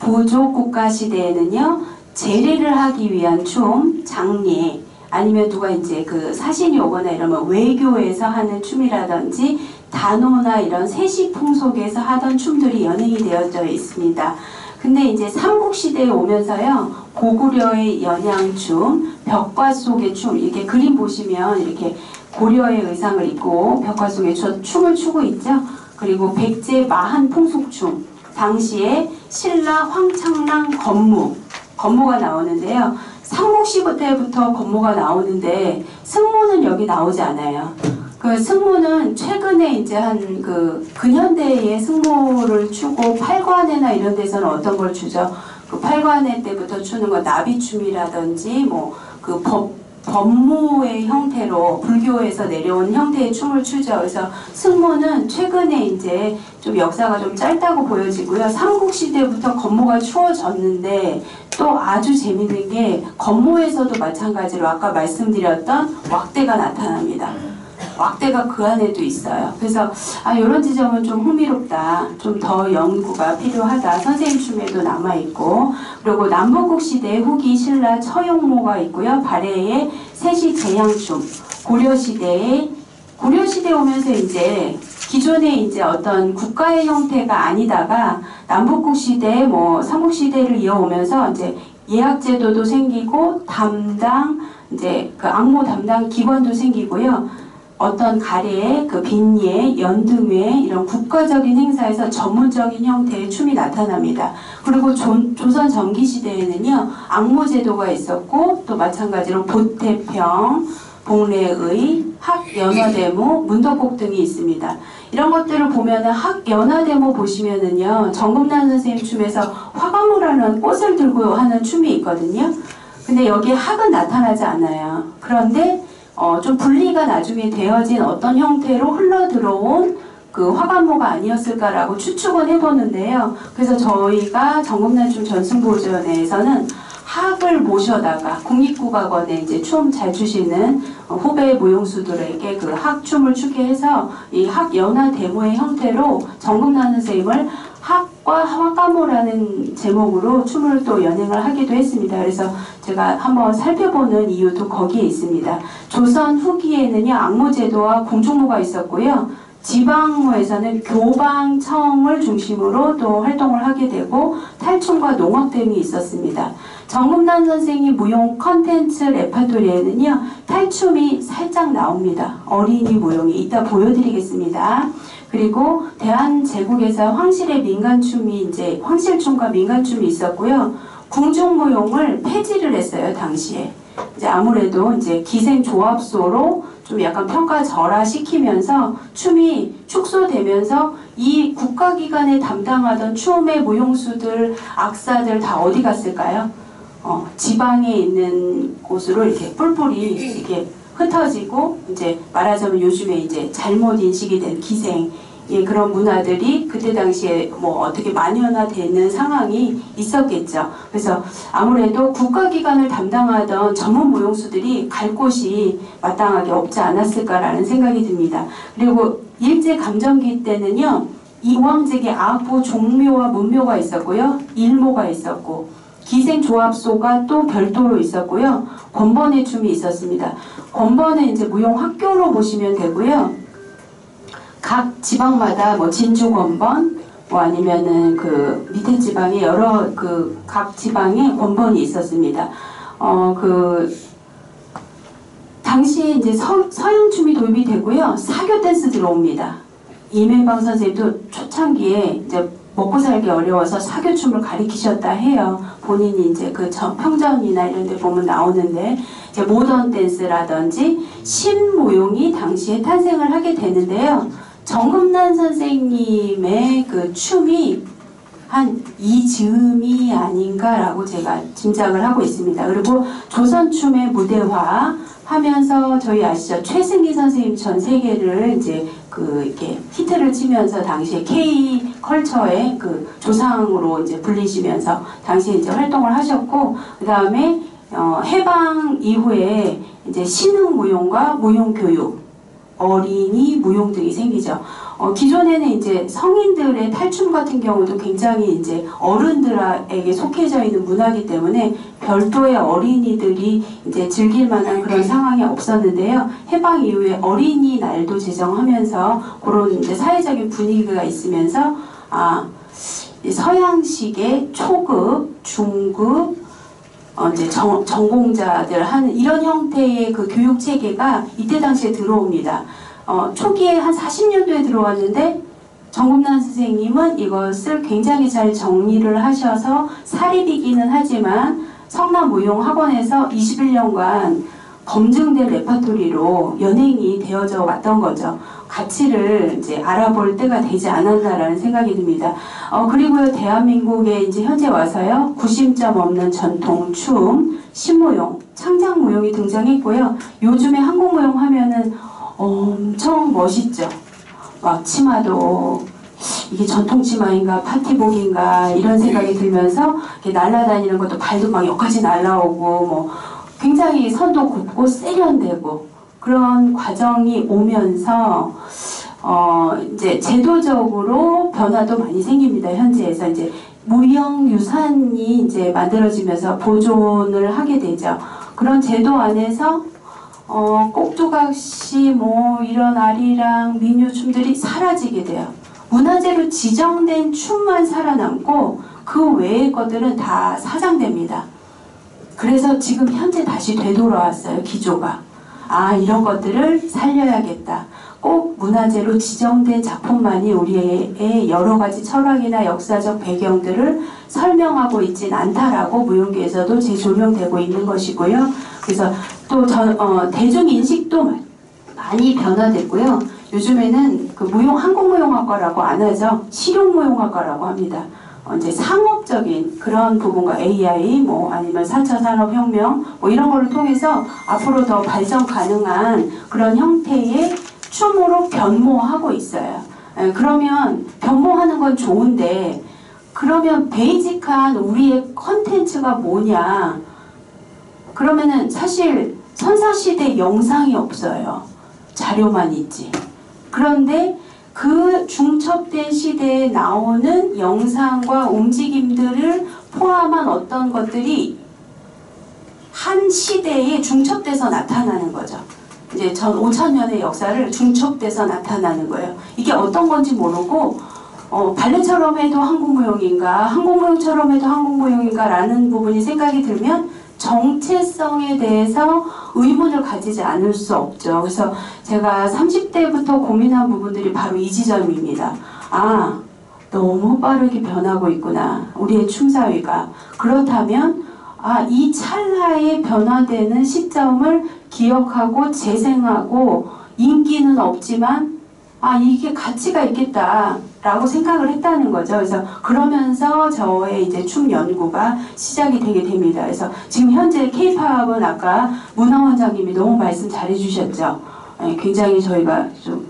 보조 국가 시대에는요, 제례를 하기 위한 춤, 장례, 아니면 누가 이제 그 사신이 오거나 이러면 외교에서 하는 춤이라든지 단오나 이런 세시 풍속에서 하던 춤들이 연행이 되어져 있습니다. 근데 이제 삼국시대에 오면서요, 고구려의 연양춤, 벽화 속의 춤, 이렇게 그림 보시면 이렇게 고려의 의상을 입고 벽화 속에 춤을 추고 있죠. 그리고 백제 마한 풍속춤, 당시에 신라 황창랑 건무가 나오는데요. 삼국시부터 건무가 나오는데 승무는 여기 나오지 않아요. 그 승무는 최근에 이제 한 그 근현대의 승무를 추고 팔관회나 이런 데서는 어떤 걸 추죠? 그 팔관회 때부터 추는 거 나비춤이라든지 뭐 그 법무의 형태로 불교에서 내려온 형태의 춤을 추죠. 그래서 승무는 최근에 이제 좀 역사가 좀 짧다고 보여지고요. 삼국시대부터 건무가 추워졌는데 또 아주 재밌는 게 건무에서도 마찬가지로 아까 말씀드렸던 왁대가 나타납니다. 왁대가 그 안에도 있어요. 그래서 이런 지점은 좀 흥미롭다. 좀 더 연구가 필요하다. 선생님 춤에도 남아있고, 그리고 남북국 시대 후기 신라 처용모가 있고요. 발해의 세시 제향춤, 고려시대에 오면서 이제 기존의 이제 어떤 국가의 형태가 아니다가 남북국 시대, 뭐 삼국시대를 이어오면서 이제 예학제도도 생기고 담당 이제 그 악모 담당 기관도 생기고요. 어떤 가례, 그 빈예, 연등회 이런 국가적인 행사에서 전문적인 형태의 춤이 나타납니다. 그리고 조선 전기 시대에는요, 악모제도가 있었고 또 마찬가지로 보태평, 봉래의, 학연화대모, 문덕곡 등이 있습니다. 이런 것들을 보면은 학연화대모 보시면은요, 정금란 선생님 춤에서 화가모라는 꽃을 들고 하는 춤이 있거든요. 근데 여기에 학은 나타나지 않아요. 그런데 좀 분리가 나중에 되어진 어떤 형태로 흘러들어온 그 화관모가 아니었을까라고 추측은 해보는데요. 그래서 저희가 정금란춤 전승보존회에서는 학을 모셔다가 국립국악원에 이제 춤 잘 추시는 후배 무용수들에게 그 학춤을 추게 해서 이 학연화 데모의 형태로 정금란 선생님을 학과 화가모라는 제목으로 춤을 또 연행을 하기도 했습니다. 그래서 제가 한번 살펴보는 이유도 거기에 있습니다. 조선 후기에는요, 악모제도와 공중모가 있었고요. 지방모에서는 교방청을 중심으로 또 활동을 하게 되고 탈춤과 농악 등이 있었습니다. 정금란 선생님 무용 컨텐츠 레파토리에는요, 탈춤이 살짝 나옵니다. 어린이 무용이 이따 보여드리겠습니다. 그리고 대한제국에서 황실의 민간춤이 이제 황실춤과 민간춤이 있었고요. 궁중무용을 폐지를 했어요, 당시에. 이제 아무래도 이제 기생조합소로 좀 약간 평가절하 시키면서 춤이 축소되면서 이 국가기관에 담당하던 춤의 무용수들, 악사들 다 어디 갔을까요? 지방에 있는 곳으로 이렇게 뿔뿔이 이렇게 흩어지고, 이제 말하자면 요즘에 이제 잘못 인식이 된 기생, 그런 문화들이 그때 당시에 뭐 어떻게 만연화되는 상황이 있었겠죠. 그래서 아무래도 국가기관을 담당하던 전문 무용수들이 갈 곳이 마땅하게 없지 않았을까라는 생각이 듭니다. 그리고 일제감정기 때는요, 이황제계 악보 종묘와 문묘가 있었고요, 일모가 있었고, 기생조합소가 또 별도로 있었고요, 권번의 춤이 있었습니다. 권번은 이제 무용학교로 보시면 되고요. 각 지방마다 뭐 진주권번, 뭐 아니면은 그 밑에 지방에 여러 그 각 지방에 권번이 있었습니다. 당시에 이제 서양춤이 도입이 되고요. 사교 댄스 들어옵니다. 이명박 선생님도 초창기에 이제 먹고 살기 어려워서 사교춤을 가리키셨다 해요. 본인이 이제 그 평전이나 이런 데 보면 나오는데, 이제 모던 댄스라든지 신무용이 당시에 탄생을 하게 되는데요. 정금란 선생님의 그 춤이 한 이 즈음이 아닌가라고 제가 짐작을 하고 있습니다. 그리고 조선춤의 무대화 하면서 저희 아시죠? 최승기 선생님 전 세계를 이제 이렇게 히트를 치면서 당시에 K 컬처의 그 조상으로 이제 불리시면서 당시에 이제 활동을 하셨고, 그 다음에 해방 이후에 이제 신흥무용과 무용교육, 어린이, 무용 등이 생기죠. 기존에는 이제 성인들의 탈춤 같은 경우도 굉장히 이제 어른들에게 속해져 있는 문화이기 때문에 별도의 어린이들이 이제 즐길 만한 그런 상황이 없었는데요. 해방 이후에 어린이날도 제정하면서 그런 이제 사회적인 분위기가 있으면서 서양식의 초급, 중급, 이제 전공자들 하는 이런 형태의 그 교육 체계가 이때 당시에 들어옵니다. 초기에 한 40년도에 들어왔는데 정금란 선생님은 이것을 굉장히 잘 정리를 하셔서 사립이기는 하지만 성남무용학원에서 21년간 검증된 레퍼토리로 연행이 되어져 왔던 거죠. 가치를 이제 알아볼 때가 되지 않았나라는 생각이 듭니다. 그리고요, 대한민국에 이제 현재 와서요, 구심점 없는 전통춤, 신무용, 창작무용이 등장했고요. 요즘에 한국무용 하면은 엄청 멋있죠. 막 치마도 이게 전통 치마인가 파티복인가 이런 생각이 들면서 이렇게 날아다니는 것도 발도 막 여기까지 날아오고 뭐 굉장히 선도 굽고 세련되고 그런 과정이 오면서 이제 제도적으로 변화도 많이 생깁니다. 현지에서 이제 무형유산이 이제 만들어지면서 보존을 하게 되죠. 그런 제도 안에서 꼭두각시 뭐 이런 아리랑 민요춤들이 사라지게 돼요. 문화재로 지정된 춤만 살아남고 그 외의 것들은 다 사장됩니다. 그래서 지금 현재 다시 되돌아왔어요. 기조가. 이런 것들을 살려야겠다. 꼭 문화재로 지정된 작품만이 우리의 여러 가지 철학이나 역사적 배경들을 설명하고 있진 않다라고 무용계에서도 재조명되고 있는 것이고요. 그래서 또 대중인식도 많이 변화됐고요. 요즘에는 그 한국무용학과라고 안 하죠. 실용무용학과라고 합니다. 이제 상업적인 그런 부분과 AI 뭐 아니면 4차 산업혁명 뭐 이런 거를 통해서 앞으로 더 발전 가능한 그런 형태의 춤으로 변모하고 있어요. 그러면 변모하는 건 좋은데 그러면 베이직한 우리의 컨텐츠가 뭐냐? 그러면은 사실 선사시대 영상이 없어요. 자료만 있지. 그런데 그 중첩된 시대에 나오는 영상과 움직임들을 포함한 어떤 것들이 한 시대에 중첩돼서 나타나는 거죠. 이제 5,000년의 역사를 중첩돼서 나타나는 거예요. 이게 어떤 건지 모르고 발레처럼 해도 한국무용인가, 한국무용처럼 해도 한국무용인가 라는 부분이 생각이 들면 정체성에 대해서 의문을 가지지 않을 수 없죠. 그래서 제가 30대부터 고민한 부분들이 바로 이 지점입니다. 너무 빠르게 변하고 있구나. 우리의 춤사위가. 그렇다면 이 찰나에 변화되는 시점을 기억하고 재생하고 인기는 없지만 이게 가치가 있겠다라고 생각을 했다는 거죠. 그래서 그러면서 저의 이제 춤 연구가 시작이 되게 됩니다. 그래서 지금 현재 K-팝은 아까 문화원장님이 너무 말씀 잘해주셨죠. 굉장히 저희가 좀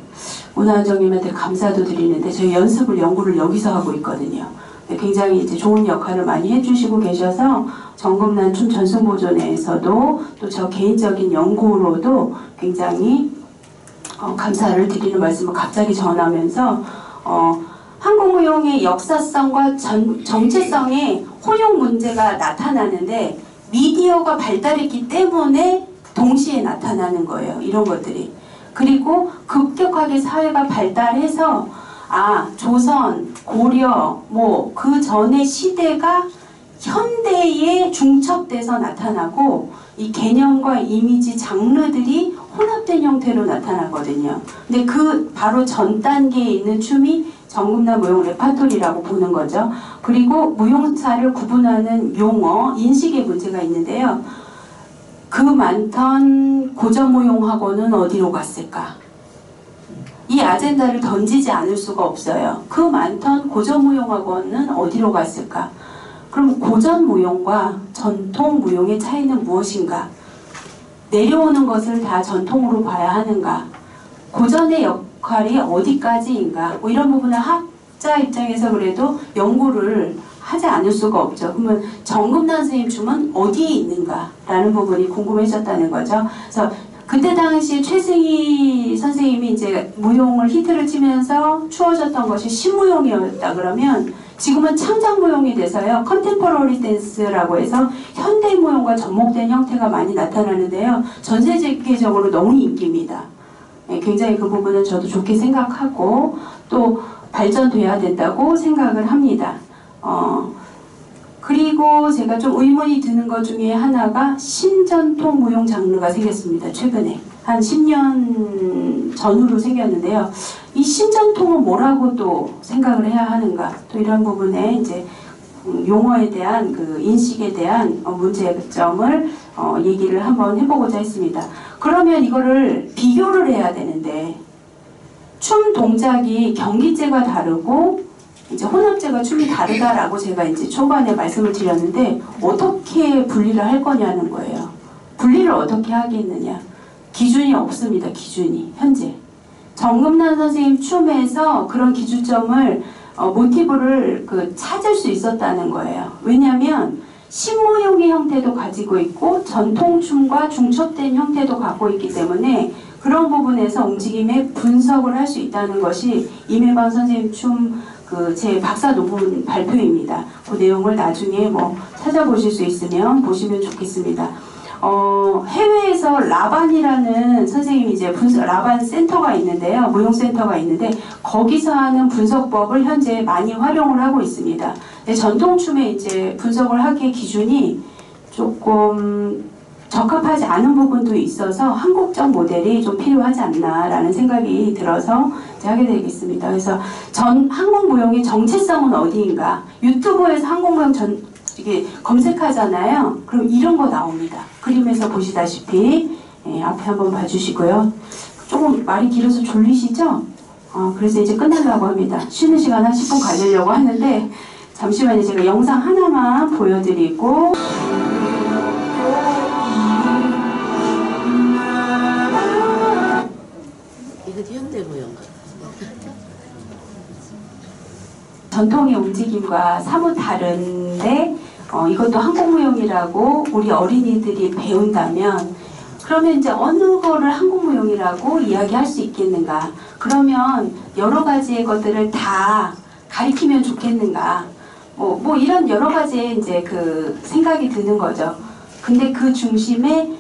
문화원장님한테 감사도 드리는데 저희 연구를 여기서 하고 있거든요. 굉장히 이제 좋은 역할을 많이 해주시고 계셔서 정금란 춤 전승보존회에서도 또 저 개인적인 연구로도 굉장히 감사를 드리는 말씀을 갑자기 전하면서 한국무용의 역사성과 정체성에 혼용 문제가 나타나는데 미디어가 발달했기 때문에 동시에 나타나는 거예요. 이런 것들이. 그리고 급격하게 사회가 발달해서 조선, 고려, 뭐 그 전의 시대가 현대에 중첩돼서 나타나고 이 개념과 이미지 장르들이 혼합된 형태로 나타나거든요. 근데 그 바로 전 단계에 있는 춤이 정금란 무용 레파토리라고 보는 거죠. 그리고 무용사를 구분하는 용어, 인식의 문제가 있는데요. 그 많던 고전무용학원은 어디로 갔을까? 이 아젠다를 던지지 않을 수가 없어요. 그 많던 고전무용학원은 어디로 갔을까? 그럼 고전무용과 전통무용의 차이는 무엇인가? 내려오는 것을 다 전통으로 봐야 하는가? 고전의 역할이 어디까지인가? 뭐 이런 부분을 학자 입장에서 그래도 연구를 하지 않을 수가 없죠. 그러면 정금란 선생님 춤은 어디에 있는가? 라는 부분이 궁금해졌다는 거죠. 그래서 그때 당시 최승희 선생님이 이제 무용을 히트를 치면서 추워졌던 것이 신무용이었다 그러면 지금은 창작무용이 돼서요. 컨템포러리 댄스라고 해서 현대무용과 접목된 형태가 많이 나타나는데요. 전 세계적으로 너무 인기입니다. 굉장히 그 부분은 저도 좋게 생각하고 또 발전돼야 된다고 생각을 합니다. 그리고 제가 좀 의문이 드는 것 중에 하나가 신전통 무용 장르가 생겼습니다. 최근에 한 10년 전후로 생겼는데요. 이 신전통은 뭐라고 또 생각을 해야 하는가? 또 이런 부분에 이제 용어에 대한 그 인식에 대한 문제점을 얘기를 한번 해보고자 했습니다. 그러면 이거를 비교를 해야 되는데 춤 동작이 경기제가 다르고 이제 혼합제가 춤이 다르다라고 제가 이제 초반에 말씀을 드렸는데 어떻게 분리를 할 거냐는 거예요. 분리를 어떻게 하겠느냐. 기준이 없습니다. 기준이 현재. 정금란 선생님 춤에서 그런 기준점을 모티브를 찾을 수 있었다는 거예요. 왜냐하면 신무용의 형태도 가지고 있고 전통춤과 중첩된 형태도 갖고 있기 때문에 그런 부분에서 움직임의 분석을 할 수 있다는 것이 임혜방 선생님 춤 제 박사 논문 발표입니다. 그 내용을 나중에 뭐 찾아보실 수 있으면 보시면 좋겠습니다. 해외에서 라반이라는 선생님이 이제 라반 센터가 있는데요. 무용센터가 있는데 거기서 하는 분석법을 현재 많이 활용을 하고 있습니다. 전통춤에 이제 분석을 하기에 기준이 조금 적합하지 않은 부분도 있어서 한국적 모델이 좀 필요하지 않나라는 생각이 들어서 하게 되겠습니다. 그래서 한국 무용의 정체성은 어디인가? 유튜브에서 한국 무용 이게 검색하잖아요. 그럼 이런 거 나옵니다. 그림에서 보시다시피 앞에 한번 봐주시고요. 조금 말이 길어서 졸리시죠? 그래서 이제 끝내려고 합니다. 쉬는 시간 한 10분 가지려고 하는데 잠시만요. 제가 영상 하나만 보여드리고 이거 현대무용 같아. 전통의 움직임과 사뭇 다른데 이것도 한국무용이라고 우리 어린이들이 배운다면 그러면 이제 어느 거를 한국무용이라고 이야기할 수 있겠는가? 그러면 여러 가지의 것들을 다 가리키면 좋겠는가? 뭐 이런 여러 가지의 이제 그 생각이 드는 거죠. 근데 그 중심에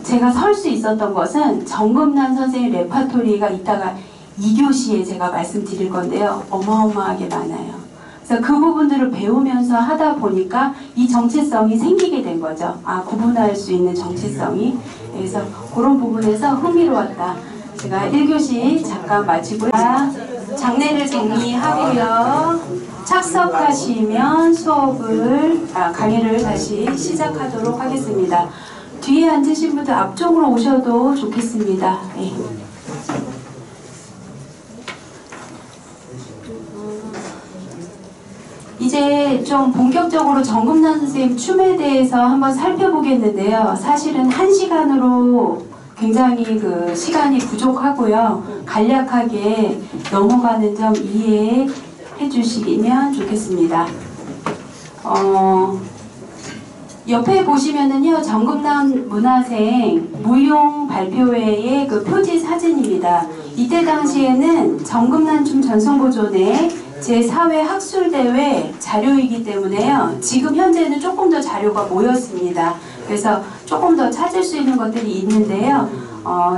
제가 설 수 있었던 것은 정금란 선생님 레파토리가 이따가 2교시에 제가 말씀드릴 건데요. 어마어마하게 많아요. 그래서 그 부분들을 배우면서 하다 보니까 이 정체성이 생기게 된 거죠. 구분할 수 있는 정체성이. 그래서 그런 부분에서 흥미로웠다. 제가 1교시 잠깐 마치고요. 장례를 정리하고요. 착석하시면 강의를 다시 시작하도록 하겠습니다. 뒤에 앉으신 분들 앞쪽으로 오셔도 좋겠습니다. 네. 이제 좀 본격적으로 정금란 선생님 춤에 대해서 한번 살펴보겠는데요. 사실은 1시간으로 굉장히 그 시간이 부족하고요. 간략하게 넘어가는 점 이해해 주시면 좋겠습니다. 옆에 보시면은요, 정금란 문화생 무용 발표회의 그 표지 사진입니다. 이때 당시에는 정금란 춤 전송보존회 제4회 학술대회 자료이기 때문에요. 지금 현재는 조금 더 자료가 모였습니다. 그래서 조금 더 찾을 수 있는 것들이 있는데요.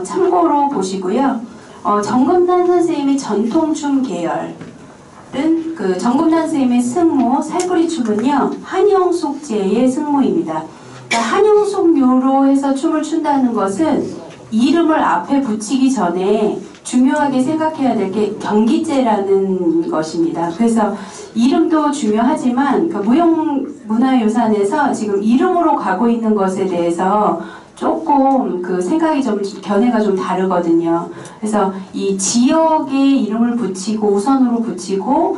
참고로 보시고요. 정금란 선생님의 전통춤 계열은 그 정금란 선생님의 승무 살풀이춤은요. 한영숙제의 승무입니다. 그러니까 한영숙류로 해서 춤을 춘다는 것은 이름을 앞에 붙이기 전에 중요하게 생각해야 될 게 경기제라는 것입니다. 그래서 이름도 중요하지만 그 무형문화유산에서 지금 이름으로 가고 있는 것에 대해서 조금 그 생각이 좀 견해가 좀 다르거든요. 그래서 이 지역의 이름을 붙이고 우선으로 붙이고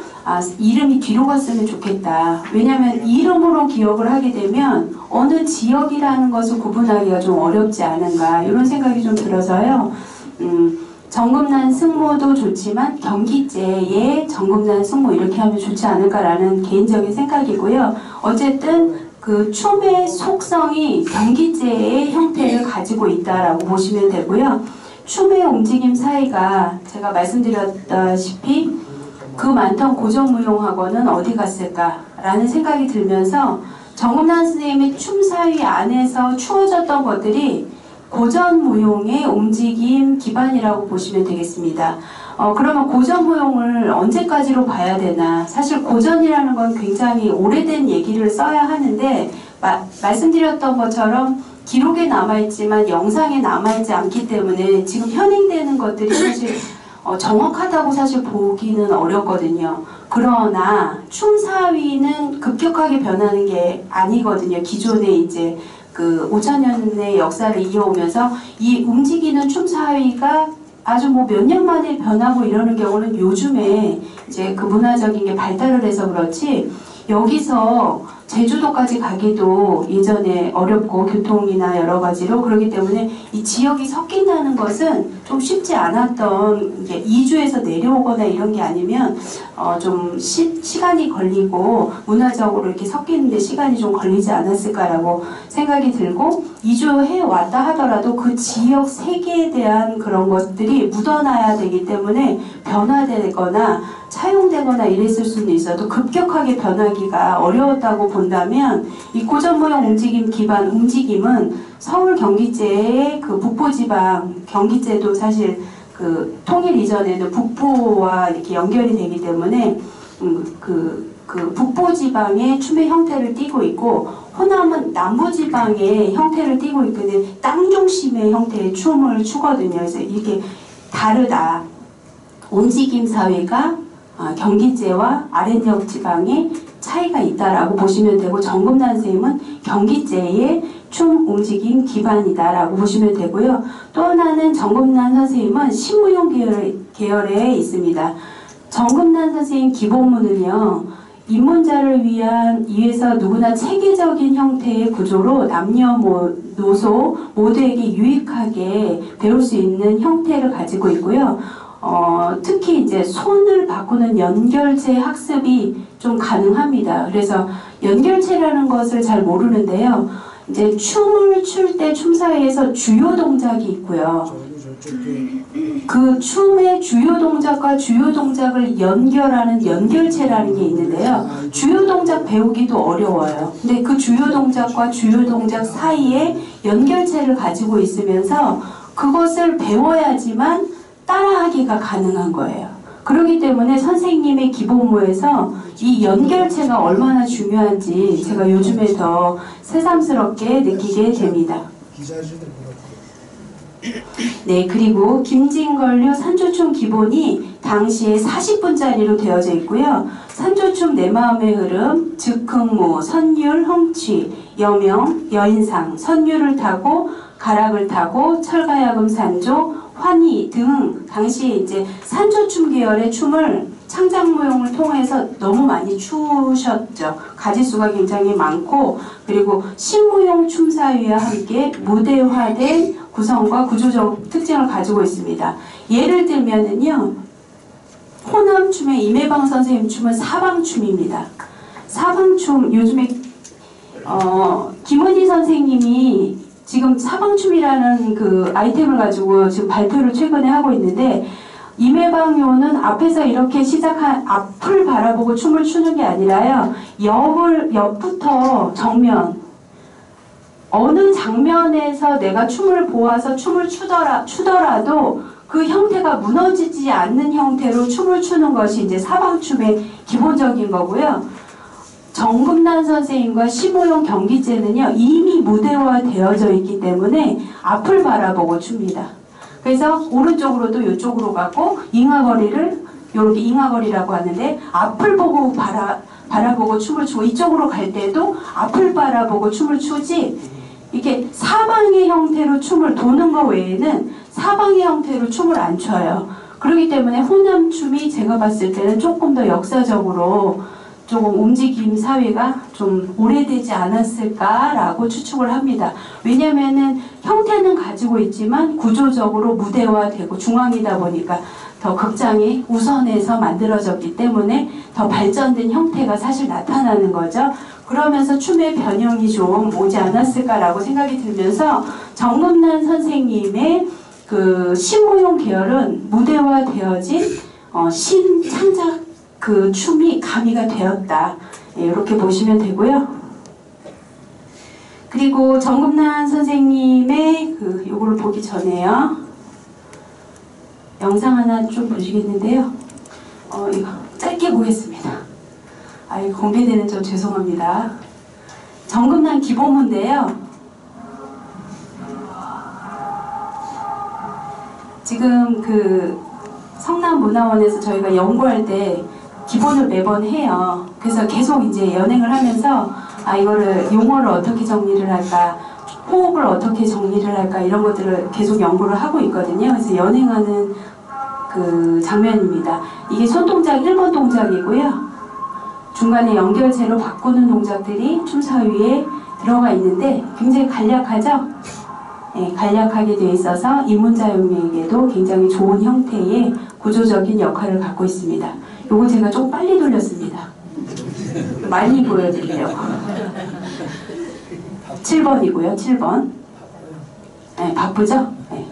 이름이 뒤로 갔으면 좋겠다. 왜냐하면 이름으로 기억을 하게 되면 어느 지역이라는 것을 구분하기가 좀 어렵지 않은가 이런 생각이 좀 들어서요. 정금란 승모도 좋지만 경기제의 정금란 승모 이렇게 하면 좋지 않을까라는 개인적인 생각이고요. 어쨌든 그 춤의 속성이 경기제의 형태를 가지고 있다라고 보시면 되고요. 춤의 움직임 사이가 제가 말씀드렸다시피 그 많던 고전무용학원은 어디 갔을까라는 생각이 들면서 정금란 선생님의 춤 사위 안에서 추어졌던 것들이 고전무용의 움직임 기반이라고 보시면 되겠습니다. 그러면 고전무용을 언제까지로 봐야 되나? 사실 고전이라는 건 굉장히 오래된 얘기를 써야 하는데 말씀드렸던 것처럼 기록에 남아있지만 영상에 남아있지 않기 때문에 지금 현행되는 것들이 사실 정확하다고 사실 보기는 어렵거든요. 그러나 춤 사위는 급격하게 변하는 게 아니거든요. 기존의 이제 그 5천년의 역사를 이어오면서 이 움직이는 춤 사위가 아주 뭐 몇 년 만에 변하고 이러는 경우는 요즘에 이제 그 문화적인 게 발달을 해서 그렇지 여기서 제주도까지 가기도 예전에 어렵고 교통이나 여러 가지로 그렇기 때문에 이 지역이 섞인다는 것은 좀 쉽지 않았던 이게 이주에서 내려오거나 이런 게 아니면 좀 시간이 걸리고 문화적으로 이렇게 섞이는데 시간이 좀 걸리지 않았을까라고 생각이 들고 이주해 왔다 하더라도 그 지역 세계에 대한 그런 것들이 묻어나야 되기 때문에 변화되거나 차용되거나 이랬을 수는 있어도 급격하게 변하기가 어려웠다고 본다면 이 고전무용 움직임 기반 움직임은 서울 경기제의 그 북부지방 경기제도 사실 그 통일 이전에는 북부와 이렇게 연결이 되기 때문에 그 북부지방의 춤의 형태를 띠고 있고 호남은 남부지방의 형태를 띠고 있거든요. 땅 중심의 형태의 춤을 추거든요. 그래서 이게 다르다. 움직임 사회가 경기제와 아랫역 지방의 차이가 있다라고 보시면 되고 정금란 선생님은 경기제의 춤 움직임 기반이다라고 보시면 되고요. 또 하나는 정금란 선생님은 신무용 계열에 있습니다. 정금란 선생님 기본문은요. 입문자를 위해서 누구나 체계적인 형태의 구조로 남녀노소 모두에게 유익하게 배울 수 있는 형태를 가지고 있고요. 특히 이제 손을 바꾸는 연결체 학습이 좀 가능합니다. 그래서 연결체라는 것을 잘 모르는데요. 이제 춤을 출 때 춤 사이에서 주요 동작이 있고요. 그 춤의 주요 동작과 주요 동작을 연결하는 연결체라는 게 있는데요. 주요 동작 배우기도 어려워요. 근데 그 주요 동작과 주요 동작 사이에 연결체를 가지고 있으면서 그것을 배워야지만 따라하기가 가능한 거예요. 그렇기 때문에 선생님의 기본무에서 이 연결체가 얼마나 중요한지 제가 요즘에 더 새삼스럽게 느끼게 됩니다. 네, 그리고 김진걸류 산조춤 기본이 당시에 40분짜리로 되어져 있고요. 산조춤 내 마음의 흐름, 즉흥무, 선율, 흥취, 여명, 여인상, 선율을 타고 가락을 타고 철가야금 산조, 환희 등 당시에 이제 산조춤 계열의 춤을 창작무용을 통해서 너무 많이 추셨죠. 가지수가 굉장히 많고 그리고 신무용 춤사위와 함께 무대화된 구성과 구조적 특징을 가지고 있습니다. 예를 들면은요. 호남춤의 임혜방 선생님 춤은 사방춤입니다. 사방춤 요즘에 김은희 선생님이 지금 사방춤이라는 그 아이템을 가지고 지금 발표를 최근에 하고 있는데 임혜방요는 앞에서 이렇게 시작한 앞을 바라보고 춤을 추는 게 아니라요. 옆부터 정면 어느 장면에서 내가 춤을 보아서 춤을 추더라도 그 형태가 무너지지 않는 형태로 춤을 추는 것이 이제 사방춤의 기본적인 거고요. 정금란 선생님과 심호용 경기제는요 이미 무대화 되어져 있기 때문에 앞을 바라보고 춥니다. 그래서 오른쪽으로도 이쪽으로 가고 잉하거리를 이렇게 잉하거리라고 하는데 앞을 보고 바라보고 춤을 추고 이쪽으로 갈 때도 앞을 바라보고 춤을 추지 이렇게 사방의 형태로 춤을 도는 것 외에는 사방의 형태로 춤을 안 춰요. 그렇기 때문에 호남춤이 제가 봤을 때는 조금 더 역사적으로 조금 움직임 사회가 좀 오래되지 않았을까라고 추측을 합니다. 왜냐면은 형태는 가지고 있지만 구조적으로 무대화되고 중앙이다 보니까 더 극장에 우선해서 만들어졌기 때문에 더 발전된 형태가 사실 나타나는 거죠. 그러면서 춤의 변형이 좀 오지 않았을까라고 생각이 들면서 정금란 선생님의 그 신무용 계열은 무대화되어진 신창작 그 춤이 가미가 되었다. 예, 이렇게 보시면 되고요. 그리고 정금란 선생님의 그 요거를 보기 전에요. 영상 하나 좀 보시겠는데요. 이거 짧게 보겠습니다. 이거 공개되는 점 죄송합니다. 정금란 기본무인데요. 지금 그 성남문화원에서 저희가 연구할 때 기본을 매번 해요. 그래서 계속 이제 연행을 하면서 이거를 용어를 어떻게 정리를 할까, 호흡을 어떻게 정리를 할까 이런 것들을 계속 연구를 하고 있거든요. 그래서 연행하는 그 장면입니다. 이게 손동작 1번 동작이고요. 중간에 연결체로 바꾸는 동작들이 춤사위에 들어가 있는데 굉장히 간략하죠? 네, 간략하게 되어 있어서 입문자용에게도 굉장히 좋은 형태의 구조적인 역할을 갖고 있습니다. 요거 제가 좀 빨리 돌렸습니다. 많이 보여드리려고. 7번이고요. 7번. 네, 바쁘죠? 네.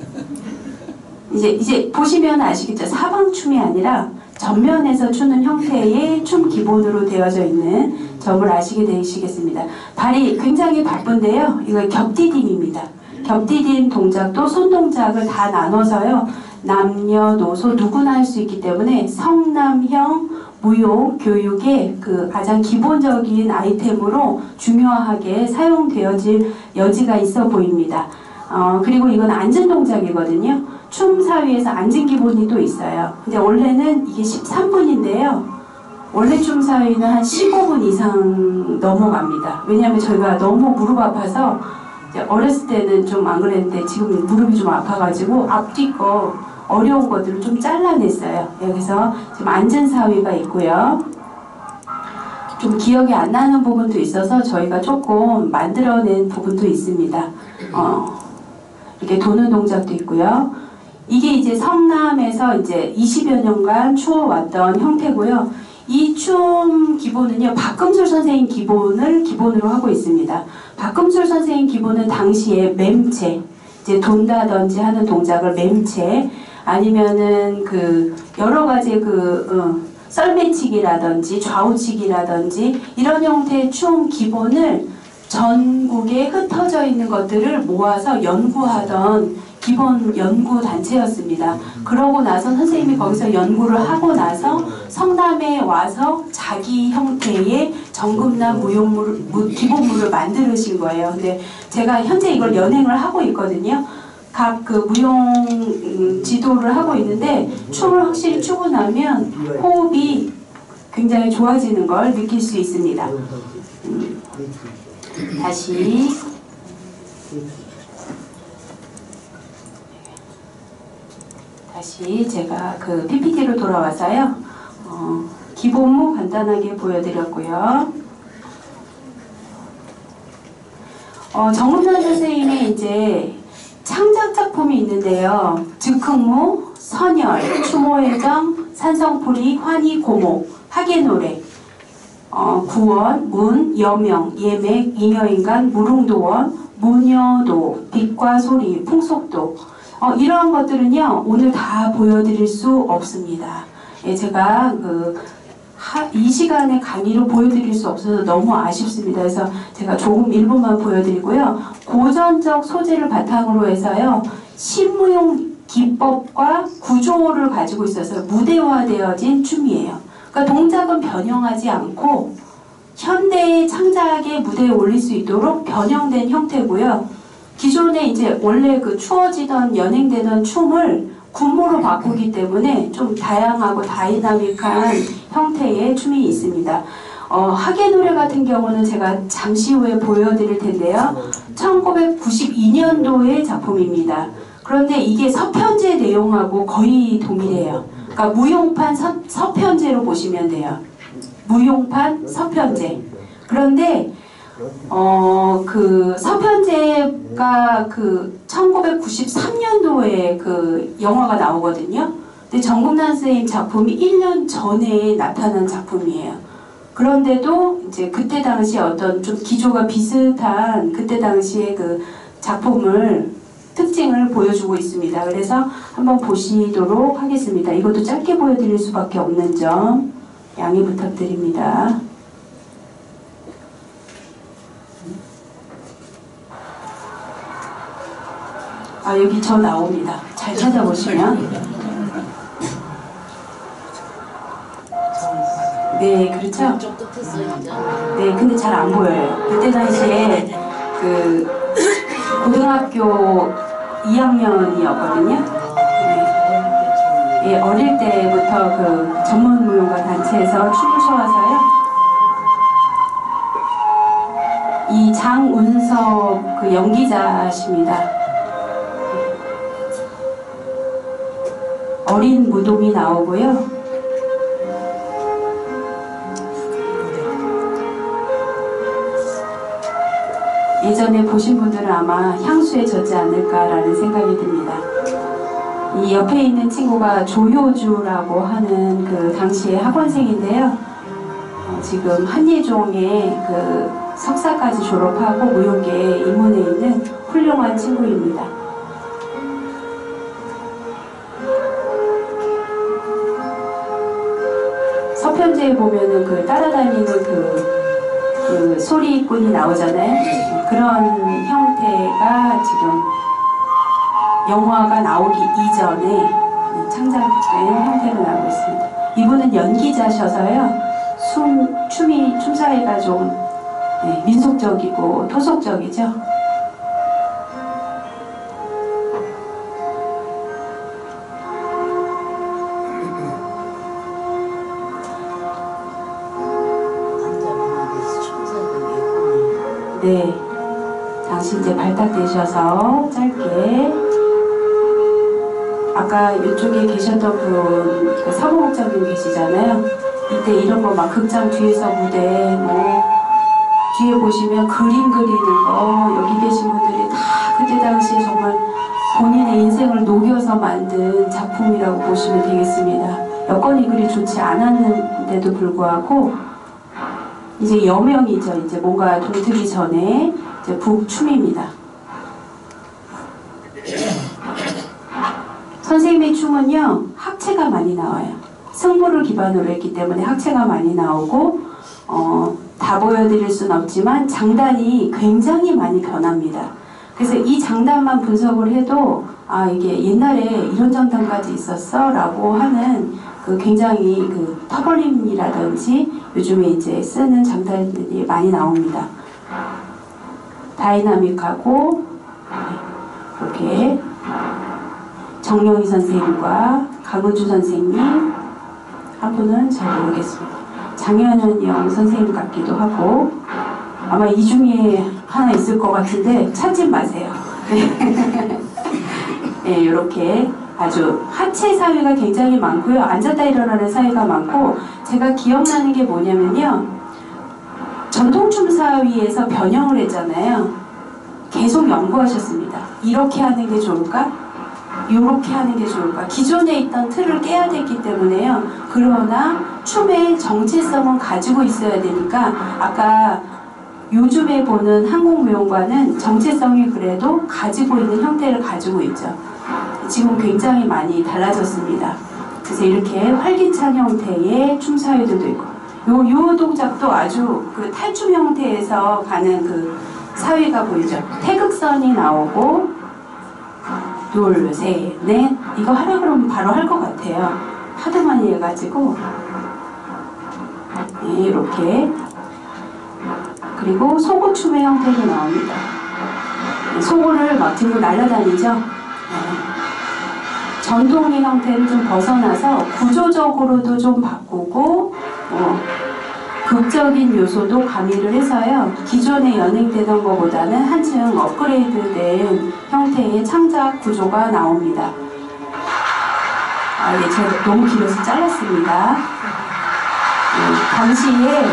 이제 보시면 아시겠죠? 사방춤이 아니라 전면에서 추는 형태의 춤 기본으로 되어져 있는 점을 아시게 되시겠습니다. 발이 굉장히 바쁜데요. 이거 겹디딤입니다. 겹디딤 동작도 손 동작을 다 나눠서요. 남녀노소 누구나 할 수 있기 때문에 성남형 무용 교육의 그 가장 기본적인 아이템으로 중요하게 사용되어질 여지가 있어 보입니다. 그리고 이건 앉은 동작이거든요. 춤 사위에서 앉은 기본이 또 있어요. 근데 원래는 이게 13분인데요. 원래 춤 사위는 한 15분 이상 넘어갑니다. 왜냐하면 저희가 너무 무릎 아파서 어렸을 때는 좀 안 그랬는데 지금 무릎이 좀 아파가지고 앞뒤 거 어려운 것들을 좀 잘라냈어요. 그래서 지금 앉은 사위가 있고요. 좀 기억이 안 나는 부분도 있어서 저희가 조금 만들어낸 부분도 있습니다. 이렇게 도는 동작도 있고요. 이게 이제 성남에서 이제 20여 년간 추어왔던 형태고요. 이 춤 기본은요, 박금술 선생님 기본을 기본으로 하고 있습니다. 박금술 선생님 기본은 당시에 맴체, 이제 돈다든지 하는 동작을 맴체, 아니면은 그 여러 가지 썰매치기라든지 좌우치기라든지 이런 형태의 춤 기본을 전국에 흩어져 있는 것들을 모아서 연구하던 기본 연구 단체였습니다. 그러고 나서 선생님이 거기서 연구를 하고 나서 성남에 와서 자기 형태의 정금란 기본물을 만드신 거예요. 근데 제가 현재 이걸 연행을 하고 있거든요. 각 그 무용 지도를 하고 있는데 춤을 확실히 추고 나면 호흡이 굉장히 좋아지는 걸 느낄 수 있습니다. 다시 제가 그 PPT로 돌아와서요. 기본무 간단하게 보여드렸고요. 정금란 선생님의 이제 창작 작품이 있는데요. 즉흥무, 선열, 추모회정, 산성풀이, 환희, 고목, 하계노래, 구원, 문, 여명, 예맥, 잉여인간, 무릉도원, 무녀도, 빛과 소리, 풍속도 이러한 것들은요 오늘 다 보여드릴 수 없습니다. 제가 이 시간에 강의로 보여드릴 수 없어서 너무 아쉽습니다. 그래서 제가 조금 일부만 보여드리고요. 고전적 소재를 바탕으로 해서요. 신무용 기법과 구조를 가지고 있어서 무대화되어진 춤이에요. 그러니까 동작은 변형하지 않고 현대의 창작의 무대에 올릴 수 있도록 변형된 형태고요. 기존에 이제 원래 그 추어지던 연행되던 춤을 군무로 바꾸기 때문에 좀 다양하고 다이나믹한 형태의 춤이 있습니다. 하계노래 같은 경우는 제가 잠시 후에 보여드릴 텐데요. 1992년도의 작품입니다. 그런데 이게 서편제 내용하고 거의 동일해요. 그러니까 무용판 서편제로 보시면 돼요. 무용판 서편제. 그런데 그 서편제가 그 1993년도에 그 영화가 나오거든요. 근데 정국란 선생님 작품이 1년 전에 나타난 작품이에요. 그런데도 이제 그때 당시에 어떤 좀 기조가 비슷한 그때 당시의 그 작품을 특징을 보여주고 있습니다. 그래서 한번 보시도록 하겠습니다. 이것도 짧게 보여드릴 수밖에 없는 점 양해 부탁드립니다. 아, 여기 저 나옵니다. 잘 찾아보시면. 네, 그렇죠? 좀 끝에서 이제 네, 근데 잘 안 보여요. 그때 당시에 그 고등학교 2학년이었거든요. 네. 예, 어릴 때부터 그 전문 무용가 단체에서 춤을 춰와서요. 이 장운섭 그 연기자십니다. 어린 무동이 나오고요. 예전에 보신 분들은 아마 향수에 젖지 않을까라는 생각이 듭니다. 이 옆에 있는 친구가 조효주라고 하는 그 당시의 학원생인데요. 지금 한예종의 그 석사까지 졸업하고 무용계에 입문해 있는 훌륭한 친구입니다. 서편제에 보면은 그 따라다니는 그 소리꾼이 나오잖아요. 그런 형태가 지금 영화가 나오기 이전에 창작된 형태로 나오고 있습니다. 이분은 연기자셔서요. 춤 사위가 좀 민속적이고 토속적이죠. 네, 당시 이제 발탁되셔서 짧게 아까 이쪽에 계셨던 그 사무국장님 계시잖아요. 이때 이런 거 막 극장 뒤에서 무대 뭐 뒤에 보시면 그림 그리는 거 여기 계신 분들이 다 그때 당시에 정말 본인의 인생을 녹여서 만든 작품이라고 보시면 되겠습니다. 여건이 그리 좋지 않았는데도 불구하고 이제 여명이죠. 이제 뭔가 동트기 전에 이제 북춤입니다. 선생님의 춤은요, 학체가 많이 나와요. 승부를 기반으로 했기 때문에 학체가 많이 나오고, 다 보여드릴 수는 없지만 장단이 굉장히 많이 변합니다. 그래서 이 장단만 분석을 해도, 아, 이게 옛날에 이런 장단까지 있었어? 라고 하는 그 굉장히 그 터벌림이라든지 요즘에 이제 쓰는 장단들이 많이 나옵니다. 다이나믹하고, 이렇게 정영희 선생님과 강은주 선생님, 한 분은 잘 모르겠습니다. 장현영 선생님 같기도 하고, 아마 이 중에 하나 있을 것 같은데 찾지 마세요. 네, 이렇게 아주 하체 사위가 굉장히 많고요. 앉았다 일어나는 사위가 많고, 제가 기억나는 게 뭐냐면요. 전통춤 사위에서 변형을 했잖아요. 계속 연구하셨습니다. 이렇게 하는 게 좋을까? 이렇게 하는 게 좋을까? 기존에 있던 틀을 깨야 됐기 때문에요. 그러나 춤의 정체성은 가지고 있어야 되니까 아까 요즘에 보는 한국무용과는 정체성이 그래도 가지고 있는 형태를 가지고 있죠. 지금 굉장히 많이 달라졌습니다. 그래서 이렇게 활기찬 형태의 춤사위들도 있고, 요 동작도 아주 그 탈춤 형태에서 가는 그 사위가 보이죠. 태극선이 나오고, 둘, 셋, 넷. 이거 하라 그러면 바로 할 것 같아요. 하도 많이 해가지고. 네, 이렇게. 그리고 소고춤의 형태도 나옵니다. 네, 소고를 막 들고 날아다니죠. 네. 전통의 형태를 좀 벗어나서 구조적으로도 좀 바꾸고 극적인 요소도 가미를 해서요. 기존에 연행되던 것보다는 한층 업그레이드된 형태의 창작 구조가 나옵니다. 아, 예, 제가 너무 길어서 잘랐습니다. 예, 당시에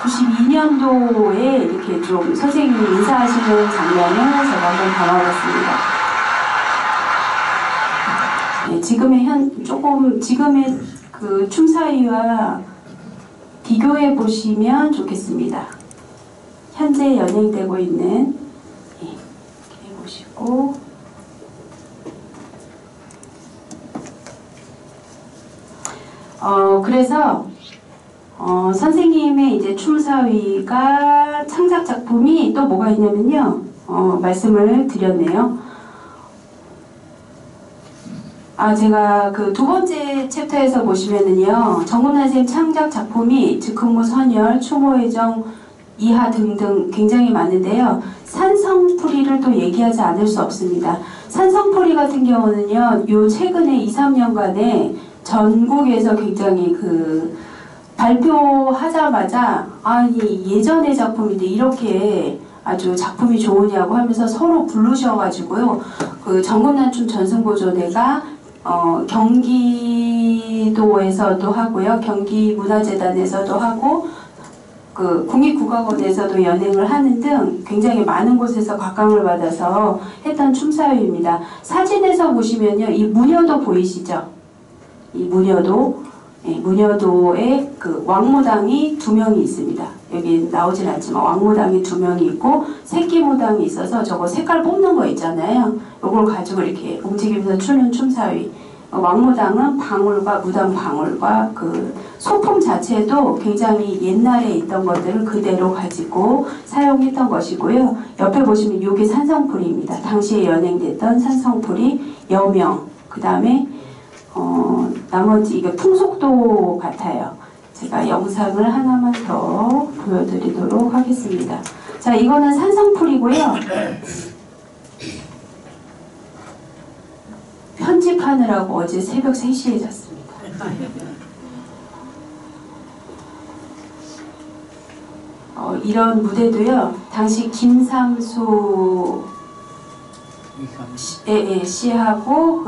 92년도에 이렇게 좀 선생님이 인사하시는 장면을 제가 한번 담아봤습니다. 네, 지금의 그 춤사위와 비교해 보시면 좋겠습니다. 현재 연행되고 있는, 이렇게 보시고, 그래서 선생님의 이제 춤사위가 창작 작품이 또 뭐가 있냐면요, 말씀을 드렸네요. 제가 그 두 번째 챕터에서 보시면은요, 정문환 선생님 창작 작품이 즉흥무 선열, 추모회정, 이하 등등 굉장히 많은데요. 산성풀이를 또 얘기하지 않을 수 없습니다. 산성풀이 같은 경우는요, 요 최근에 2, 3년간에 전국에서 굉장히 그 발표하자마자 이 예전의 작품인데 이렇게 아주 작품이 좋으냐고 하면서 서로 부르셔가지고요, 그 정문환춤 전승보존회가 경기도에서도 하고요, 경기문화재단에서도 하고, 그 국립국악원에서도 연행을 하는 등 굉장히 많은 곳에서 각광을 받아서 했던 춤사위입니다. 사진에서 보시면요, 이 무녀도 보이시죠? 이 무녀도, 무녀도에 그 왕무당이 2명이 있습니다. 여기 나오진 않지만 왕무당이 2명이 있고 새끼무당이 있어서 저거 색깔 뽑는 거 있잖아요. 이걸 가지고 이렇게 움직이면서 추는 춤사위. 왕무당은 방울과 무당 방울과 그 소품 자체도 굉장히 옛날에 있던 것들을 그대로 가지고 사용했던 것이고요. 옆에 보시면 이게 산성풀이입니다. 당시에 연행됐던 산성풀이, 여명, 그 다음에 나머지 이게 풍속도 같아요. 제가 영상을 하나만 더 보여드리도록 하겠습니다. 자, 이거는 산성풀이고요. 편집하느라고 어제 새벽 3시에 잤습니다. 이런 무대도요, 당시 김삼수 씨하고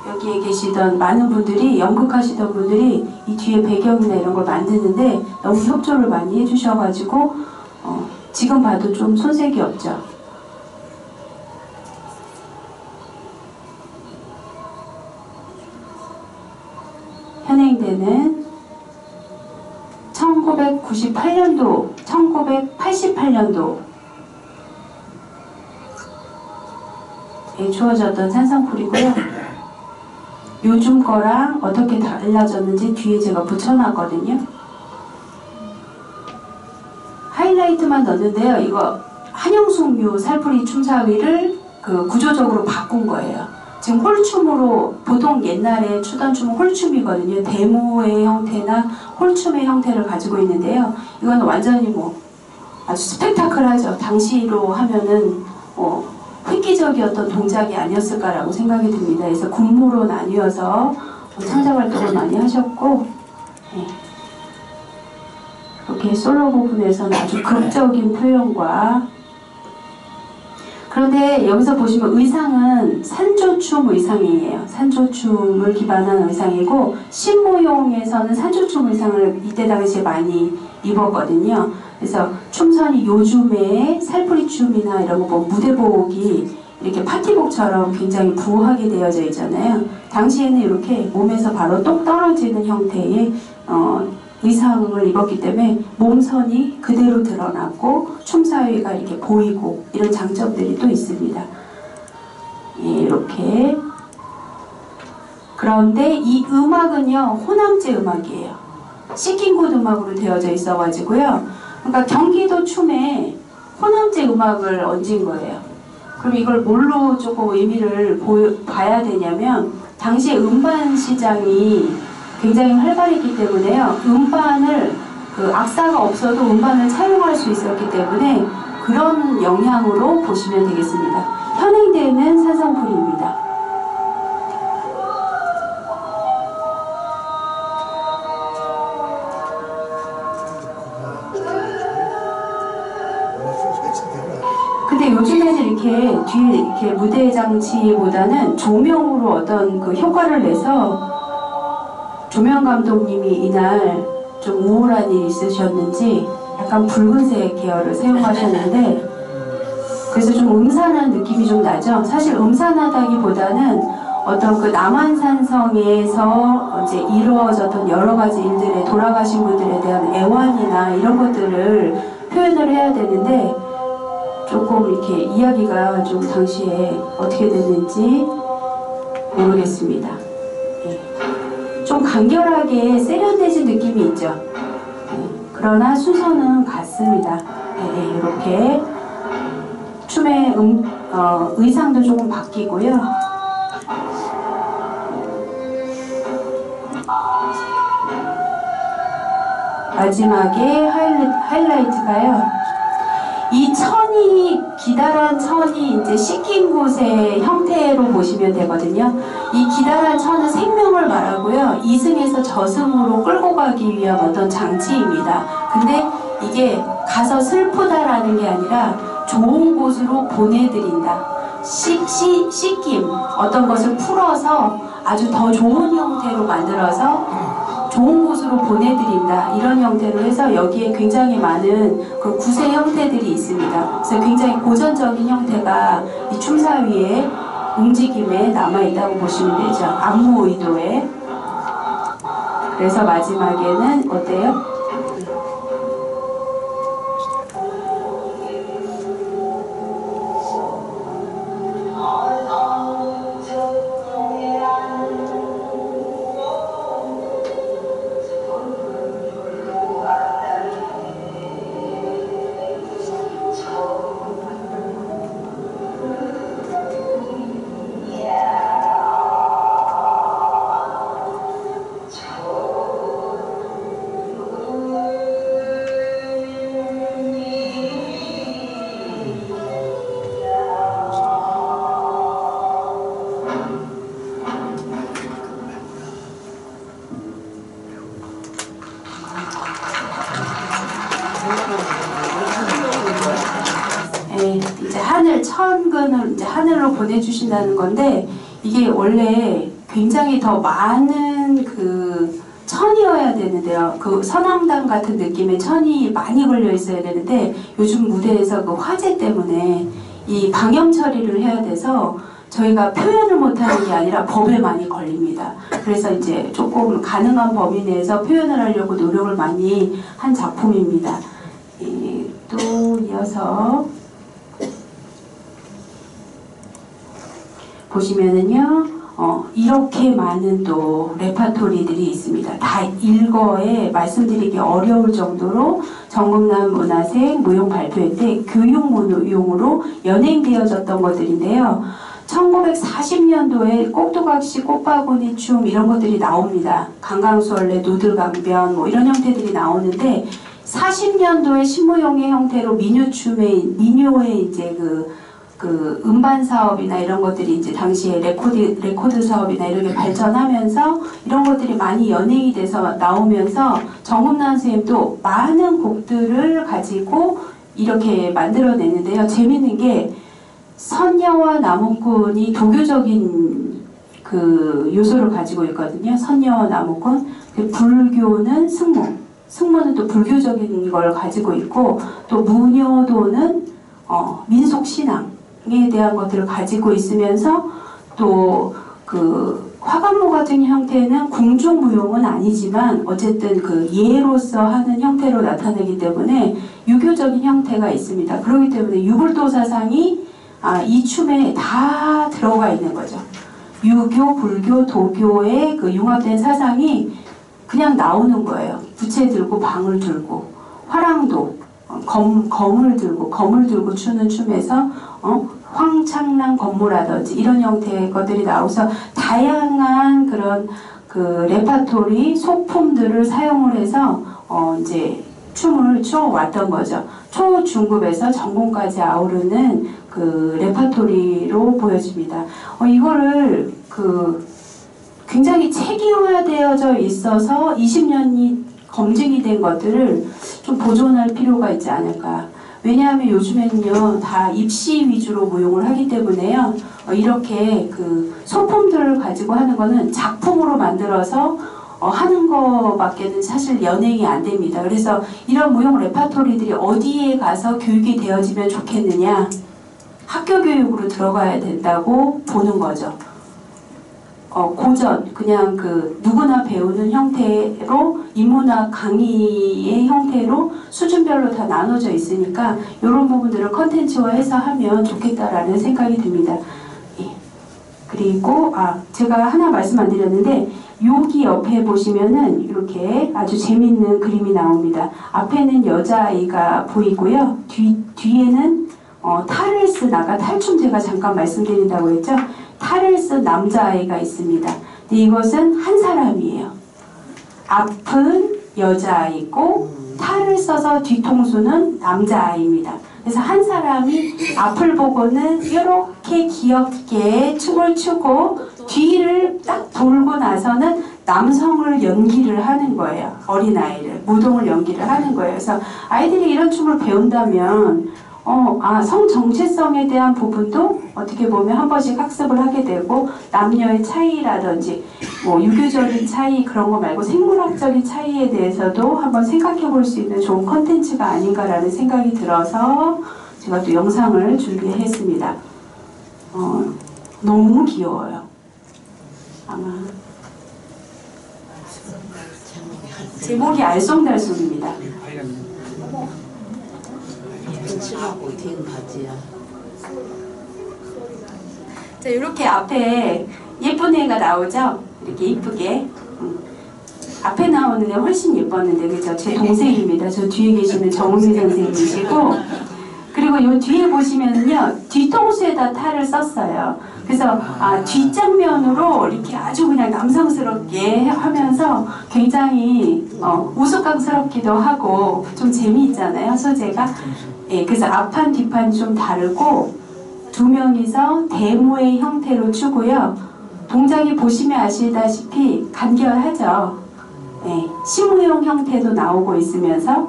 여기에 계시던 많은 분들이, 연극하시던 분들이 이 뒤에 배경이나 이런 걸 만드는데 너무 협조를 많이 해주셔가지고 지금 봐도 좀 손색이 없죠. 현행되는 1998년도, 1988년도에 주어졌던 산성풀이고요. 요즘 거랑 어떻게 달라졌는지 뒤에 제가 붙여놨거든요. 하이라이트만 넣었는데요. 이거 한영숙 살풀이 춤사위를 그 구조적으로 바꾼 거예요. 지금 홀춤으로, 보통 옛날에 추던 춤은 홀춤이거든요. 데모의 형태나 홀춤의 형태를 가지고 있는데요. 이건 완전히 뭐 아주 스펙타클하죠. 당시로 하면은 획기적이었던 동작이 아니었을까라고 생각이 듭니다. 그래서 군무로 나뉘어서 창작 활동을 많이 하셨고, 이렇게 솔로 부분에서는 아주 극적인 표현과, 그런데 여기서 보시면 의상은 산조춤 의상이에요. 산조춤을 기반한 의상이고, 신무용에서는 산조춤 의상을 이때 당시에 많이 입었거든요. 그래서 춤선이 요즘에 살풀이 춤이나 이런 거 보면 무대복이 이렇게 파티복처럼 굉장히 부하게 되어져 있잖아요. 당시에는 이렇게 몸에서 바로 똑 떨어지는 형태의 의상을 입었기 때문에 몸선이 그대로 드러났고 춤사위가 이렇게 보이고 이런 장점들이 또 있습니다. 이렇게. 그런데 이 음악은요, 호남제 음악이에요. 시킹굿 음악으로 되어져 있어가지고요. 그러니까 경기도 춤에 호남제 음악을 얹은 거예요. 그럼 이걸 뭘로 조금 의미를 봐야 되냐면, 당시에 음반 시장이 굉장히 활발했기 때문에요. 음반을, 악사가 없어도 음반을 차용할 수 있었기 때문에 그런 영향으로 보시면 되겠습니다. 현행되는 산성풀이입니다. 근데 요즘에는 이렇게 뒤에 이렇게 무대 장치보다는 조명으로 어떤 그 효과를 내서, 조명 감독님이 이날 좀 우울한 일이 있으셨는지 약간 붉은색 계열을 사용하셨는데 그래서 좀 음산한 느낌이 좀 나죠. 사실 음산하다기보다는 어떤 그 남한산성에서 이제 이루어졌던 여러 가지 일들에 돌아가신 분들에 대한 애환이나 이런 것들을 표현을 해야 되는데 조금 이렇게 이야기가 좀 당시에 어떻게 됐는지 모르겠습니다. 네. 좀 간결하게 세련되신 느낌이 있죠. 네. 그러나 순서는 같습니다. 네, 이렇게 춤의 의상도 조금 바뀌고요. 마지막에 하이라이트가요. 이 천이, 기다란 천이 이제 씻긴 곳의 형태로 보시면 되거든요. 이 기다란 천은 생명을 말하고요. 이승에서 저승으로 끌고 가기 위한 어떤 장치입니다. 근데 이게 가서 슬프다라는 게 아니라 좋은 곳으로 보내드린다. 씻김, 어떤 것을 풀어서 아주 더 좋은 형태로 만들어서 좋은 곳으로 보내드린다. 이런 형태로 해서 여기에 굉장히 많은 그 구세 형태들이 있습니다. 그래서 굉장히 고전적인 형태가 이 춤사위의 움직임에 남아있다고 보시면 되죠. 안무 의도에. 그래서 마지막에는 어때요? 이제 하늘, 천근을 이제 하늘로 보내주신다는 건데, 이게 원래 굉장히 더 많은 그 천이어야 되는데요. 그 선앙당 같은 느낌의 천이 많이 걸려 있어야 되는데, 요즘 무대에서 그 화재 때문에 이 방영 처리를 해야 돼서 저희가 표현을 못하는 게 아니라 법에 많이 걸립니다. 그래서 이제 조금 가능한 범위 내에서 표현을 하려고 노력을 많이 한 작품입니다. 또 이어서 보시면은요, 이렇게 많은 또 레파토리들이 있습니다. 다 일거에 말씀드리기 어려울 정도로 정금남 문화생 무용 발표회 때 교육무용으로 연행되어졌던 것들인데요. 1940년도에 꼭두각시 꽃바구니 춤 이런 것들이 나옵니다. 강강수월래, 누들강변 뭐 이런 형태들이 나오는데 40년도에 신무용의 형태로 민요의 이제 그 음반 사업이나 이런 것들이 이제 당시에 레코드 사업이나 이런 게 발전하면서 이런 것들이 많이 연행이 돼서 나오면서 정금남 선생님도 많은 곡들을 가지고 이렇게 만들어내는데요. 재밌는 게 선녀와 나무꾼이 도교적인 그 요소를 가지고 있거든요. 선녀와 나무꾼. 불교는 승무. 승무는 또 불교적인 걸 가지고 있고, 또 무녀도는 민속신앙. 에 대한 것들을 가지고 있으면서 또 그 화관무 같은 형태는 궁중무용은 아니지만 어쨌든 그 예로서 하는 형태로 나타내기 때문에 유교적인 형태가 있습니다. 그렇기 때문에 유불도 사상이 이 춤에 다 들어가 있는 거죠. 유교, 불교, 도교의 그 융합된 사상이 그냥 나오는 거예요. 부채 들고 방을 들고 화랑도 검을 들고 추는 춤에서 황창랑 건무라든지 이런 형태의 것들이 나와서 다양한 그런 그 레파토리 소품들을 사용을 해서 이제 춤을 추어왔던 거죠. 초중급에서 전공까지 아우르는 그 레파토리로 보여집니다. 이거를 그 굉장히 체계화되어져 있어서 20년이 검증이 된 것들을 좀 보존할 필요가 있지 않을까. 왜냐하면 요즘에는요 다 입시 위주로 무용을 하기 때문에요 이렇게 그 소품들을 가지고 하는 거는 작품으로 만들어서 하는 거밖에는 사실 연행이 안 됩니다. 그래서 이런 무용 레파토리들이 어디에 가서 교육이 되어지면 좋겠느냐? 학교 교육으로 들어가야 된다고 보는 거죠. 고전, 그냥 누구나 배우는 형태로 인문학 강의의 형태로 수준별로 다 나눠져 있으니까 이런 부분들을 컨텐츠화해서 하면 좋겠다라는 생각이 듭니다. 예. 그리고 제가 하나 말씀 안 드렸는데 여기 옆에 보시면은 이렇게 아주 재밌는 그림이 나옵니다. 앞에는 여자아이가 보이고요. 뒤에는 탈을 쓴 아까 탈춤 제가 잠깐 말씀드린다고 했죠. 탈을 쓴 남자아이가 있습니다. 근데 이것은 한 사람이에요. 앞은 여자아이고 탈을 써서 뒤통수는 남자아이입니다. 그래서 한 사람이 앞을 보고는 이렇게 귀엽게 춤을 추고 뒤를 딱 돌고 나서는 남성을 연기를 하는 거예요. 어린아이를, 무동을 연기를 하는 거예요. 그래서 아이들이 이런 춤을 배운다면 성 정체성에 대한 부분도 어떻게 보면 한 번씩 학습을 하게 되고 남녀의 차이라든지 뭐 유교적인 차이 그런 거 말고 생물학적인 차이에 대해서도 한번 생각해 볼 수 있는 좋은 컨텐츠가 아닌가라는 생각이 들어서 제가 또 영상을 준비했습니다. 너무 귀여워요. 아마 제목이 알쏭달쏭입니다. 칠하고 뒤는 바지야. 자, 이렇게 앞에 예쁜 애가 나오죠? 이렇게 이쁘게. 앞에 나오는 애 훨씬 예뻤는데, 그죠? 제 동생입니다. 저 뒤에 계시는 정은미 선생님이시고, 그리고 이 뒤에 보시면은요, 뒤통수에다 탈을 썼어요. 그래서 뒷장면으로 이렇게 아주 그냥 남성스럽게 하면서 굉장히 우스꽝스럽기도 하고 좀 재미있잖아요, 소재가. 예, 그래서 앞판 뒷판이 좀 다르고 두 명이서 데모의 형태로 추고요. 동작이 보시면 아시다시피 간결하죠. 예, 심무용 형태도 나오고 있으면서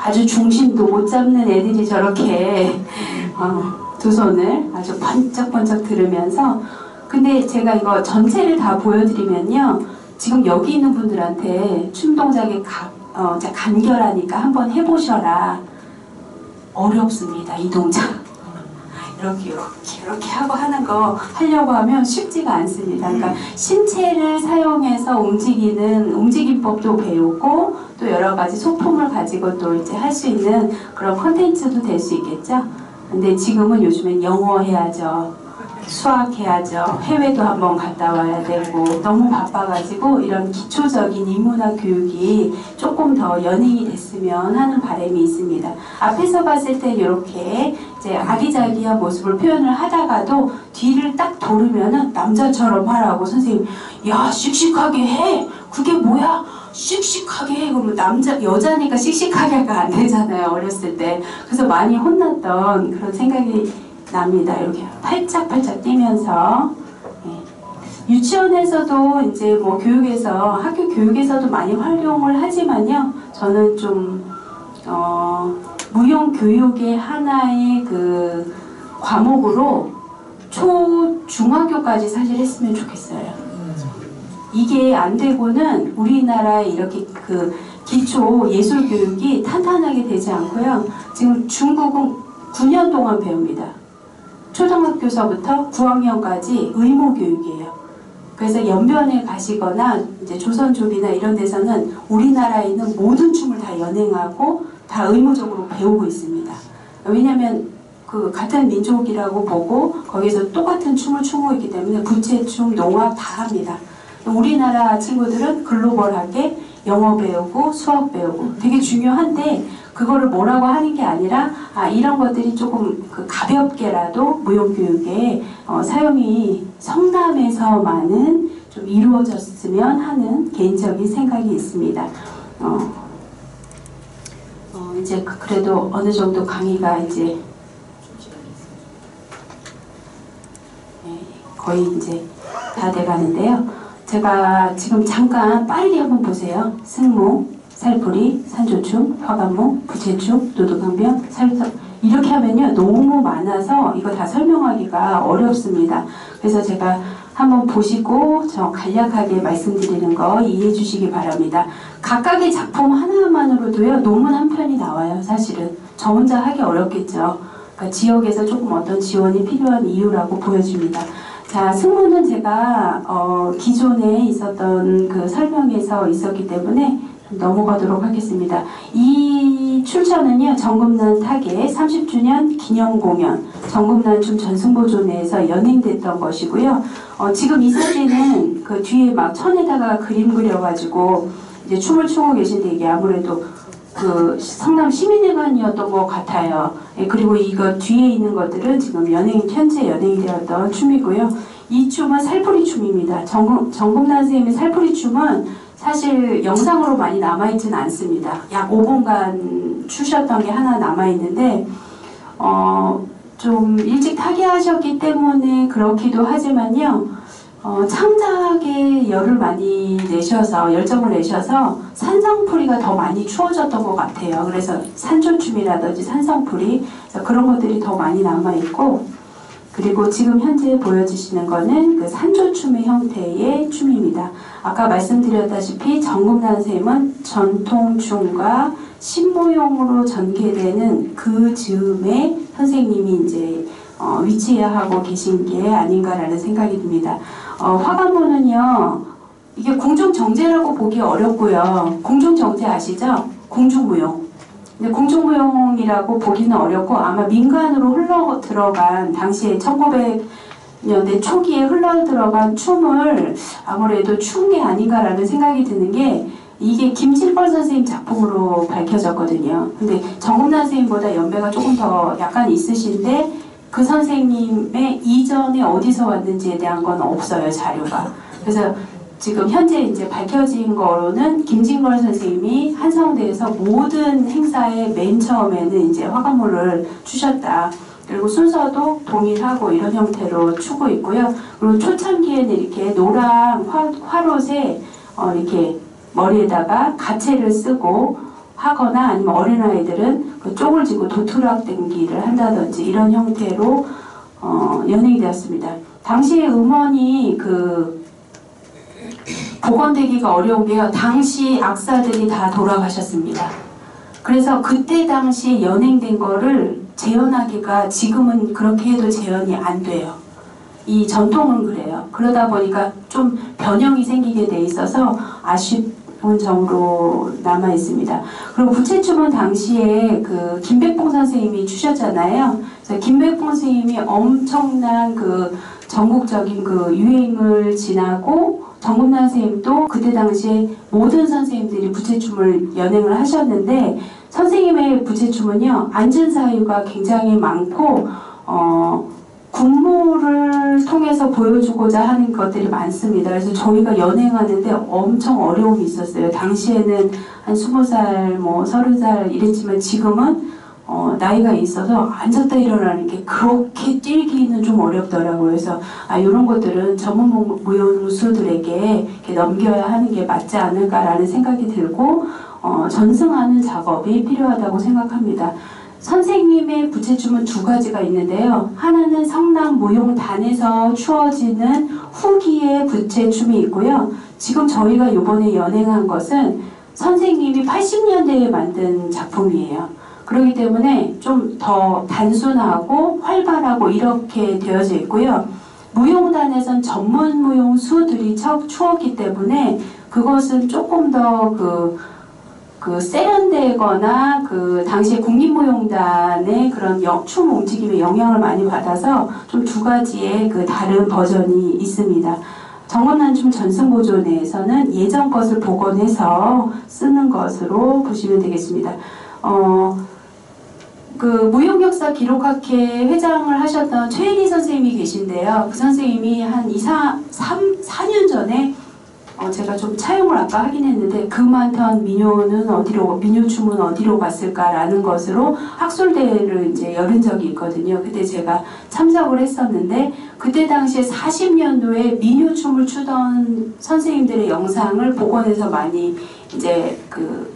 아주 중심도 못 잡는 애들이 저렇게 두 손을 아주 번쩍번쩍 들으면서, 근데 제가 이거 전체를 다 보여드리면요, 지금 여기 있는 분들한테 춤 동작이 간결하니까 한번 해보셔라. 어렵습니다, 이 동작. 이렇게 하고 하는 거 하려고 하면 쉽지가 않습니다. 그러니까 신체를 사용해서 움직이는 움직임법도 배우고 또 여러 가지 소품을 가지고 또 이제 할 수 있는 그런 컨텐츠도 될 수 있겠죠. 근데 지금은 요즘엔 영어 해야죠, 수학 해야죠, 해외도 한번 갔다 와야 되고 너무 바빠가지고 이런 기초적인 인문학 교육이 조금 더 연행이 됐으면 하는 바람이 있습니다. 앞에서 봤을 때 이렇게 이제 아기자기한 모습을 표현을 하다가도 뒤를 딱 돌으면은 남자처럼 하라고 선생님, 야 씩씩하게 해, 그게 뭐야, 씩씩하게 해. 그러면 여자니까 씩씩하게가 안 되잖아요, 어렸을 때. 그래서 많이 혼났던 그런 생각이 납니다. 이렇게 팔짝팔짝 뛰면서. 예. 유치원에서도 이제 뭐 교육에서, 학교 교육에서도 많이 활용을 하지만요, 저는 좀 무용 교육의 하나의 과목으로 중학교까지 사실 했으면 좋겠어요. 이게 안 되고는 우리나라의 이렇게 기초 예술 교육이 탄탄하게 되지 않고요. 지금 중국은 9년 동안 배웁니다. 초등학교서부터 9학년까지 의무 교육이에요. 그래서 연변에 가시거나 이제 조선족이나 이런 데서는 우리나라에 있는 모든 춤을 다 연행하고 다 의무적으로 배우고 있습니다. 왜냐하면 같은 민족이라고 보고 거기서 똑같은 춤을 추고 있기 때문에 부채춤, 농악 다 합니다. 우리나라 친구들은 글로벌하게 영어 배우고 수학 배우고 되게 중요한데 그거를 뭐라고 하는 게 아니라 이런 것들이 조금 가볍게라도 무용교육에 사용이 성남에서만은 좀 이루어졌으면 하는 개인적인 생각이 있습니다. 이제 그래도 어느 정도 강의가 이제 거의 이제 다 돼가는데요. 제가 지금 잠깐 빠르게 한번 보세요. 승모, 살풀이, 산조춤, 화관목, 부채춤, 노도강변, 살석, 이렇게 하면요 너무 많아서 이거 다 설명하기가 어렵습니다. 그래서 제가 한번 보시고 저 간략하게 말씀드리는 거 이해해 주시기 바랍니다. 각각의 작품 하나만으로도요 논문 한 편이 나와요. 사실은 저 혼자 하기 어렵겠죠. 그러니까 지역에서 조금 어떤 지원이 필요한 이유라고 보여집니다. 자, 승무는 제가 기존에 있었던 그 설명에서 있었기 때문에 넘어가도록 하겠습니다. 이 출전은요 정금난 타계 30주년 기념공연 정금난 춤 전승보존회에서 연행됐던 것이고요. 지금 이 사진은 그 뒤에 막 천에다가 그림 그려가지고 이제 춤을 추고 계신데 이게 아무래도 그 성남 시민회관이었던 것 같아요. 예, 그리고 이거 뒤에 있는 것들은 지금 현재 연행이 되었던 춤이고요. 이 춤은 살풀이 춤입니다. 정금난 선생님의 살풀이 춤은 사실 영상으로 많이 남아있지는 않습니다. 약 5분간 추셨던 게 하나 남아있는데 좀 일찍 타계하셨기 때문에 그렇기도 하지만요. 창작에 열정을 내셔서 산성풀이가 더 많이 추워졌던 것 같아요. 그래서 산조춤이라든지 산성풀이 그런 것들이 더 많이 남아있고 그리고 지금 현재 보여주시는 거는 그 산조춤의 형태의 춤입니다. 아까 말씀드렸다시피 정금난 선생님은 전통춤과 신무용으로 전개되는 그 즈음에 선생님이 이제 위치하고 계신 게 아닌가라는 생각이 듭니다. 화관문은요, 이게 궁중정제라고 보기 어렵고요. 궁중정제 아시죠? 궁중무용. 근데 궁중무용이라고 보기는 어렵고 아마 민간으로 흘러 들어간 당시에 1900년대 초기에 흘러 들어간 춤을 아무래도 추운 게 아닌가라는 생각이 드는 게 이게 김진벌 선생님 작품으로 밝혀졌거든요. 근데 정금난 선생님보다 연배가 조금 더 약간 있으신데 그 선생님의 이전에 어디서 왔는지에 대한 건 없어요, 자료가. 그래서 지금 현재 이제 밝혀진 거로는 김진걸 선생님이 한성대에서 모든 행사에 맨 처음에는 이제 화관물을 추셨다. 그리고 순서도 동일하고 이런 형태로 추고 있고요. 그리고 초창기에는 이렇게 노랑 화롯에 이렇게 머리에다가 가채를 쓰고 하거나 아니면 어린아이들은 그 쪽을 쥐고 도투락 댕기를 한다든지 이런 형태로 연행이 되었습니다. 당시에 음원이 그 복원되기가 어려운 게요. 당시 악사들이 다 돌아가셨습니다. 그래서 그때 당시에 연행된 거를 재현하기가 지금은 그렇게 해도 재현이 안 돼요. 이 전통은 그래요. 그러다 보니까 좀 변형이 생기게 돼 있어서 아쉬운 점으로 남아 있습니다. 그리고 부채춤은 당시에 그 김백봉 선생님이 추셨잖아요. 그래서 김백봉 선생님이 엄청난 그 전국적인 그 유행을 지나고 정금난 선생님도 그때 당시에 모든 선생님들이 부채춤을 연행을 하셨는데 선생님의 부채춤은요 앉은 사유가 굉장히 많고 군무를 통해서 보여주고자 하는 것들이 많습니다. 그래서 저희가 연행하는데 엄청 어려움이 있었어요. 당시에는 한 20살, 뭐 30살 이랬지만 지금은 나이가 있어서 앉았다 일어나는 게 그렇게 뛰기는 좀 어렵더라고요. 그래서 이런 것들은 전문 무용수들에게 이렇게 넘겨야 하는 게 맞지 않을까라는 생각이 들고 전승하는 작업이 필요하다고 생각합니다. 선생님의 부채춤은 두 가지가 있는데요. 하나는 성남 무용단에서 추어지는 후기의 부채춤이 있고요. 지금 저희가 이번에 연행한 것은 선생님이 80년대에 만든 작품이에요. 그렇기 때문에 좀 더 단순하고 활발하고 이렇게 되어져 있고요. 무용단에선 전문 무용수들이 추었기 때문에 그것은 조금 더 세련되거나 그 당시에 국립무용단의 그런 춤 움직임에 영향을 많이 받아서 좀 두 가지의 그 다른 버전이 있습니다. 정금난 춤 전승보존회에서는 예전 것을 복원해서 쓰는 것으로 보시면 되겠습니다. 그 무용역사 기록학회 회장을 하셨던 최혜리 선생님이 계신데요. 그 선생님이 한 4년 전에 제가 좀 차용을 아까 하긴 했는데 그 많던 민요춤은 어디로 갔을까라는 것으로 학술대회를 이제 열은 적이 있거든요. 그때 제가 참석을 했었는데 그때 당시에 40년도에 민요춤을 추던 선생님들의 영상을 복원해서 많이 이제 그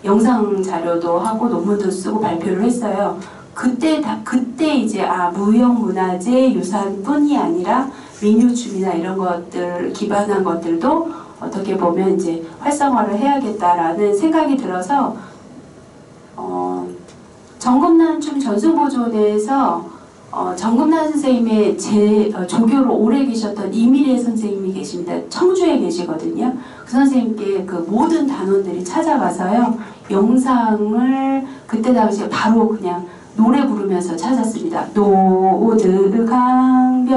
영상 자료도 하고 논문도 쓰고 발표를 했어요. 그때 이제 무형문화재 유산뿐이 아니라 민요춤이나 이런 것들 기반한 것들도 어떻게 보면 이제 활성화를 해야겠다라는 생각이 들어서 정금난춤 전수보존에서 정금난 선생님의 조교로 오래 계셨던 이미래 선생님이 계십니다. 청주에 계시거든요. 그 선생님께 그 모든 단원들이 찾아가서요. 영상을 그때 당시에 바로 그냥 노래 부르면서 찾았습니다. 노드강변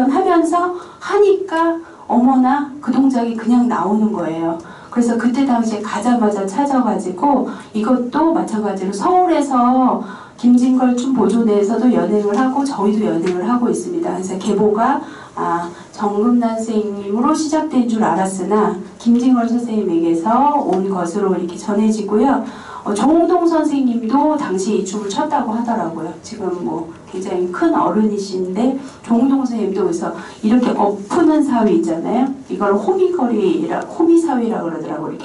하면서 하니까 어머나 그 동작이 그냥 나오는 거예요. 그래서 그때 당시에 가자마자 찾아가지고 이것도 마찬가지로 서울에서 김진걸 춤 보존회에서도 연행을 하고 저희도 연행을 하고 있습니다. 그래서 계보가 정금난 선생님으로 시작된 줄 알았으나 김진걸 선생님에게서 온 것으로 이렇게 전해지고요. 정홍동 선생님도 당시 이 춤을 췄다고 하더라고요. 지금 뭐 굉장히 큰 어른이신데 정홍동 선생님도 그래서 이렇게 엎푸는 사위 있잖아요. 이걸 호미사위라 그러더라고요.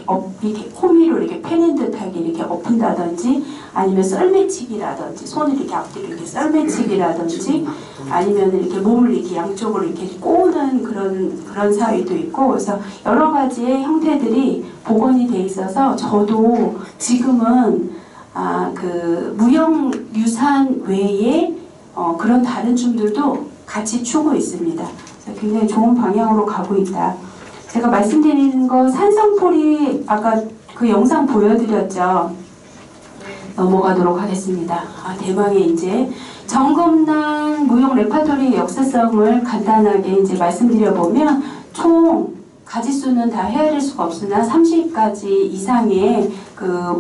이렇게 호미로 이렇게 패는 듯하게 이렇게 엎은다든지 아니면 썰매치기라든지 손을 이렇게 앞뒤로 이렇게 썰매치기라든지 아니면 이렇게 몸을 이렇게 양쪽으로 이렇게 꼬는 그런 사위도 있고 그래서 여러 가지의 형태들이 복원이 돼 있어서 저도 지금은 그 무형유산 외에 그런 다른 춤들도 같이 추고 있습니다. 그래서 굉장히 좋은 방향으로 가고 있다. 제가 말씀드리는 거 산성풀이 아까 그 영상 보여드렸죠. 넘어가도록 하겠습니다. 대망의 이제 정금난 무용 레파토리의 역사성을 간단하게 이제 말씀드려보면 총 가지수는 다 헤아릴 수가 없으나 30가지 이상의 그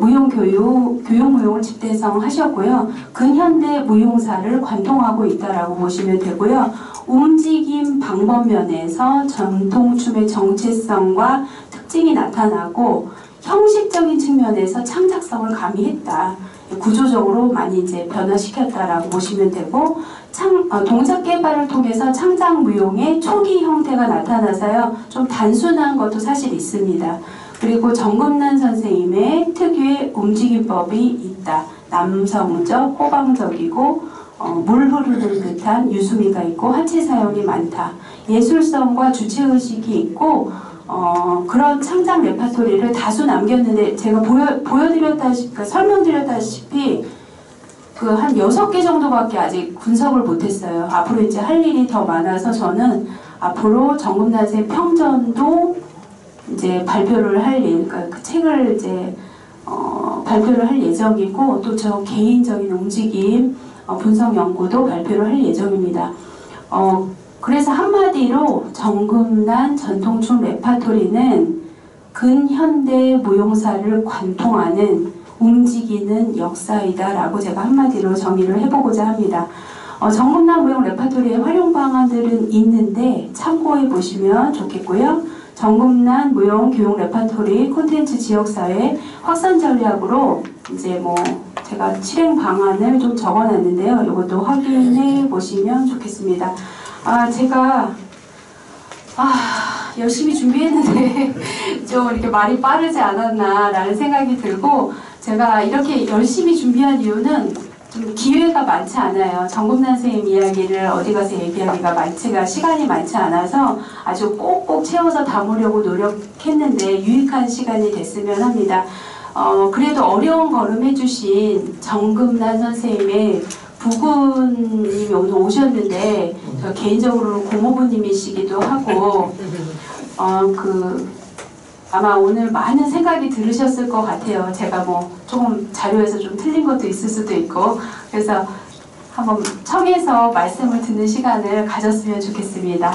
교육무용을 집대성하셨고요. 근현대 무용사를 관통하고 있다라고 보시면 되고요. 움직임 방법 면에서 전통춤의 정체성과 특징이 나타나고 형식적인 측면에서 창작성을 가미했다. 구조적으로 많이 이제 변화시켰다라고 보시면 되고 동작 개발을 통해서 창작 무용의 초기 형태가 나타나서요. 좀 단순한 것도 사실 있습니다. 그리고 정금난 선생님의 특유의 움직임법이 있다. 남성적, 호방적이고 물 흐르는 듯한 유수미가 있고 하체 사용이 많다. 예술성과 주체의식이 있고 그런 창작 레파토리를 다수 남겼는데 제가 보여드렸다시피 설명드렸다시피 그 한 6개 정도밖에 아직 분석을 못했어요. 앞으로 이제 할 일이 더 많아서 저는 앞으로 정금난 선생님 평전도 이제 발표를 할 일, 그러니까 그 책을 이제 발표를 할 예정이고 또 저 개인적인 움직임 분석 연구도 발표를 할 예정입니다. 그래서 한마디로 정금난 전통춤 레파토리는 근현대 무용사를 관통하는 움직이는 역사이다 라고 제가 한마디로 정의를 해보고자 합니다. 정금난 무용 레파토리의 활용 방안들은 있는데 참고해 보시면 좋겠고요. 정금난 무용 교육 레파토리 콘텐츠 지역사회 확산 전략으로 이제 뭐 제가 실행 방안을 좀 적어놨는데요. 이것도 확인해 보시면 좋겠습니다. 제가 열심히 준비했는데 좀 이렇게 말이 빠르지 않았나 라는 생각이 들고 제가 이렇게 열심히 준비한 이유는 좀 기회가 많지 않아요. 정금난 선생님 이야기를 어디 가서 얘기하기가 시간이 많지 않아서 아주 꼭꼭 채워서 담으려고 노력했는데 유익한 시간이 됐으면 합니다. 그래도 어려운 걸음 해주신 정금난 선생님의 부군님이 오늘 오셨는데 저 개인적으로 고모부님이시기도 하고 아마 오늘 많은 생각이 들으셨을 것 같아요. 제가 뭐 조금 자료에서 좀 틀린 것도 있을 수도 있고 그래서 한번 청해서 말씀을 듣는 시간을 가졌으면 좋겠습니다.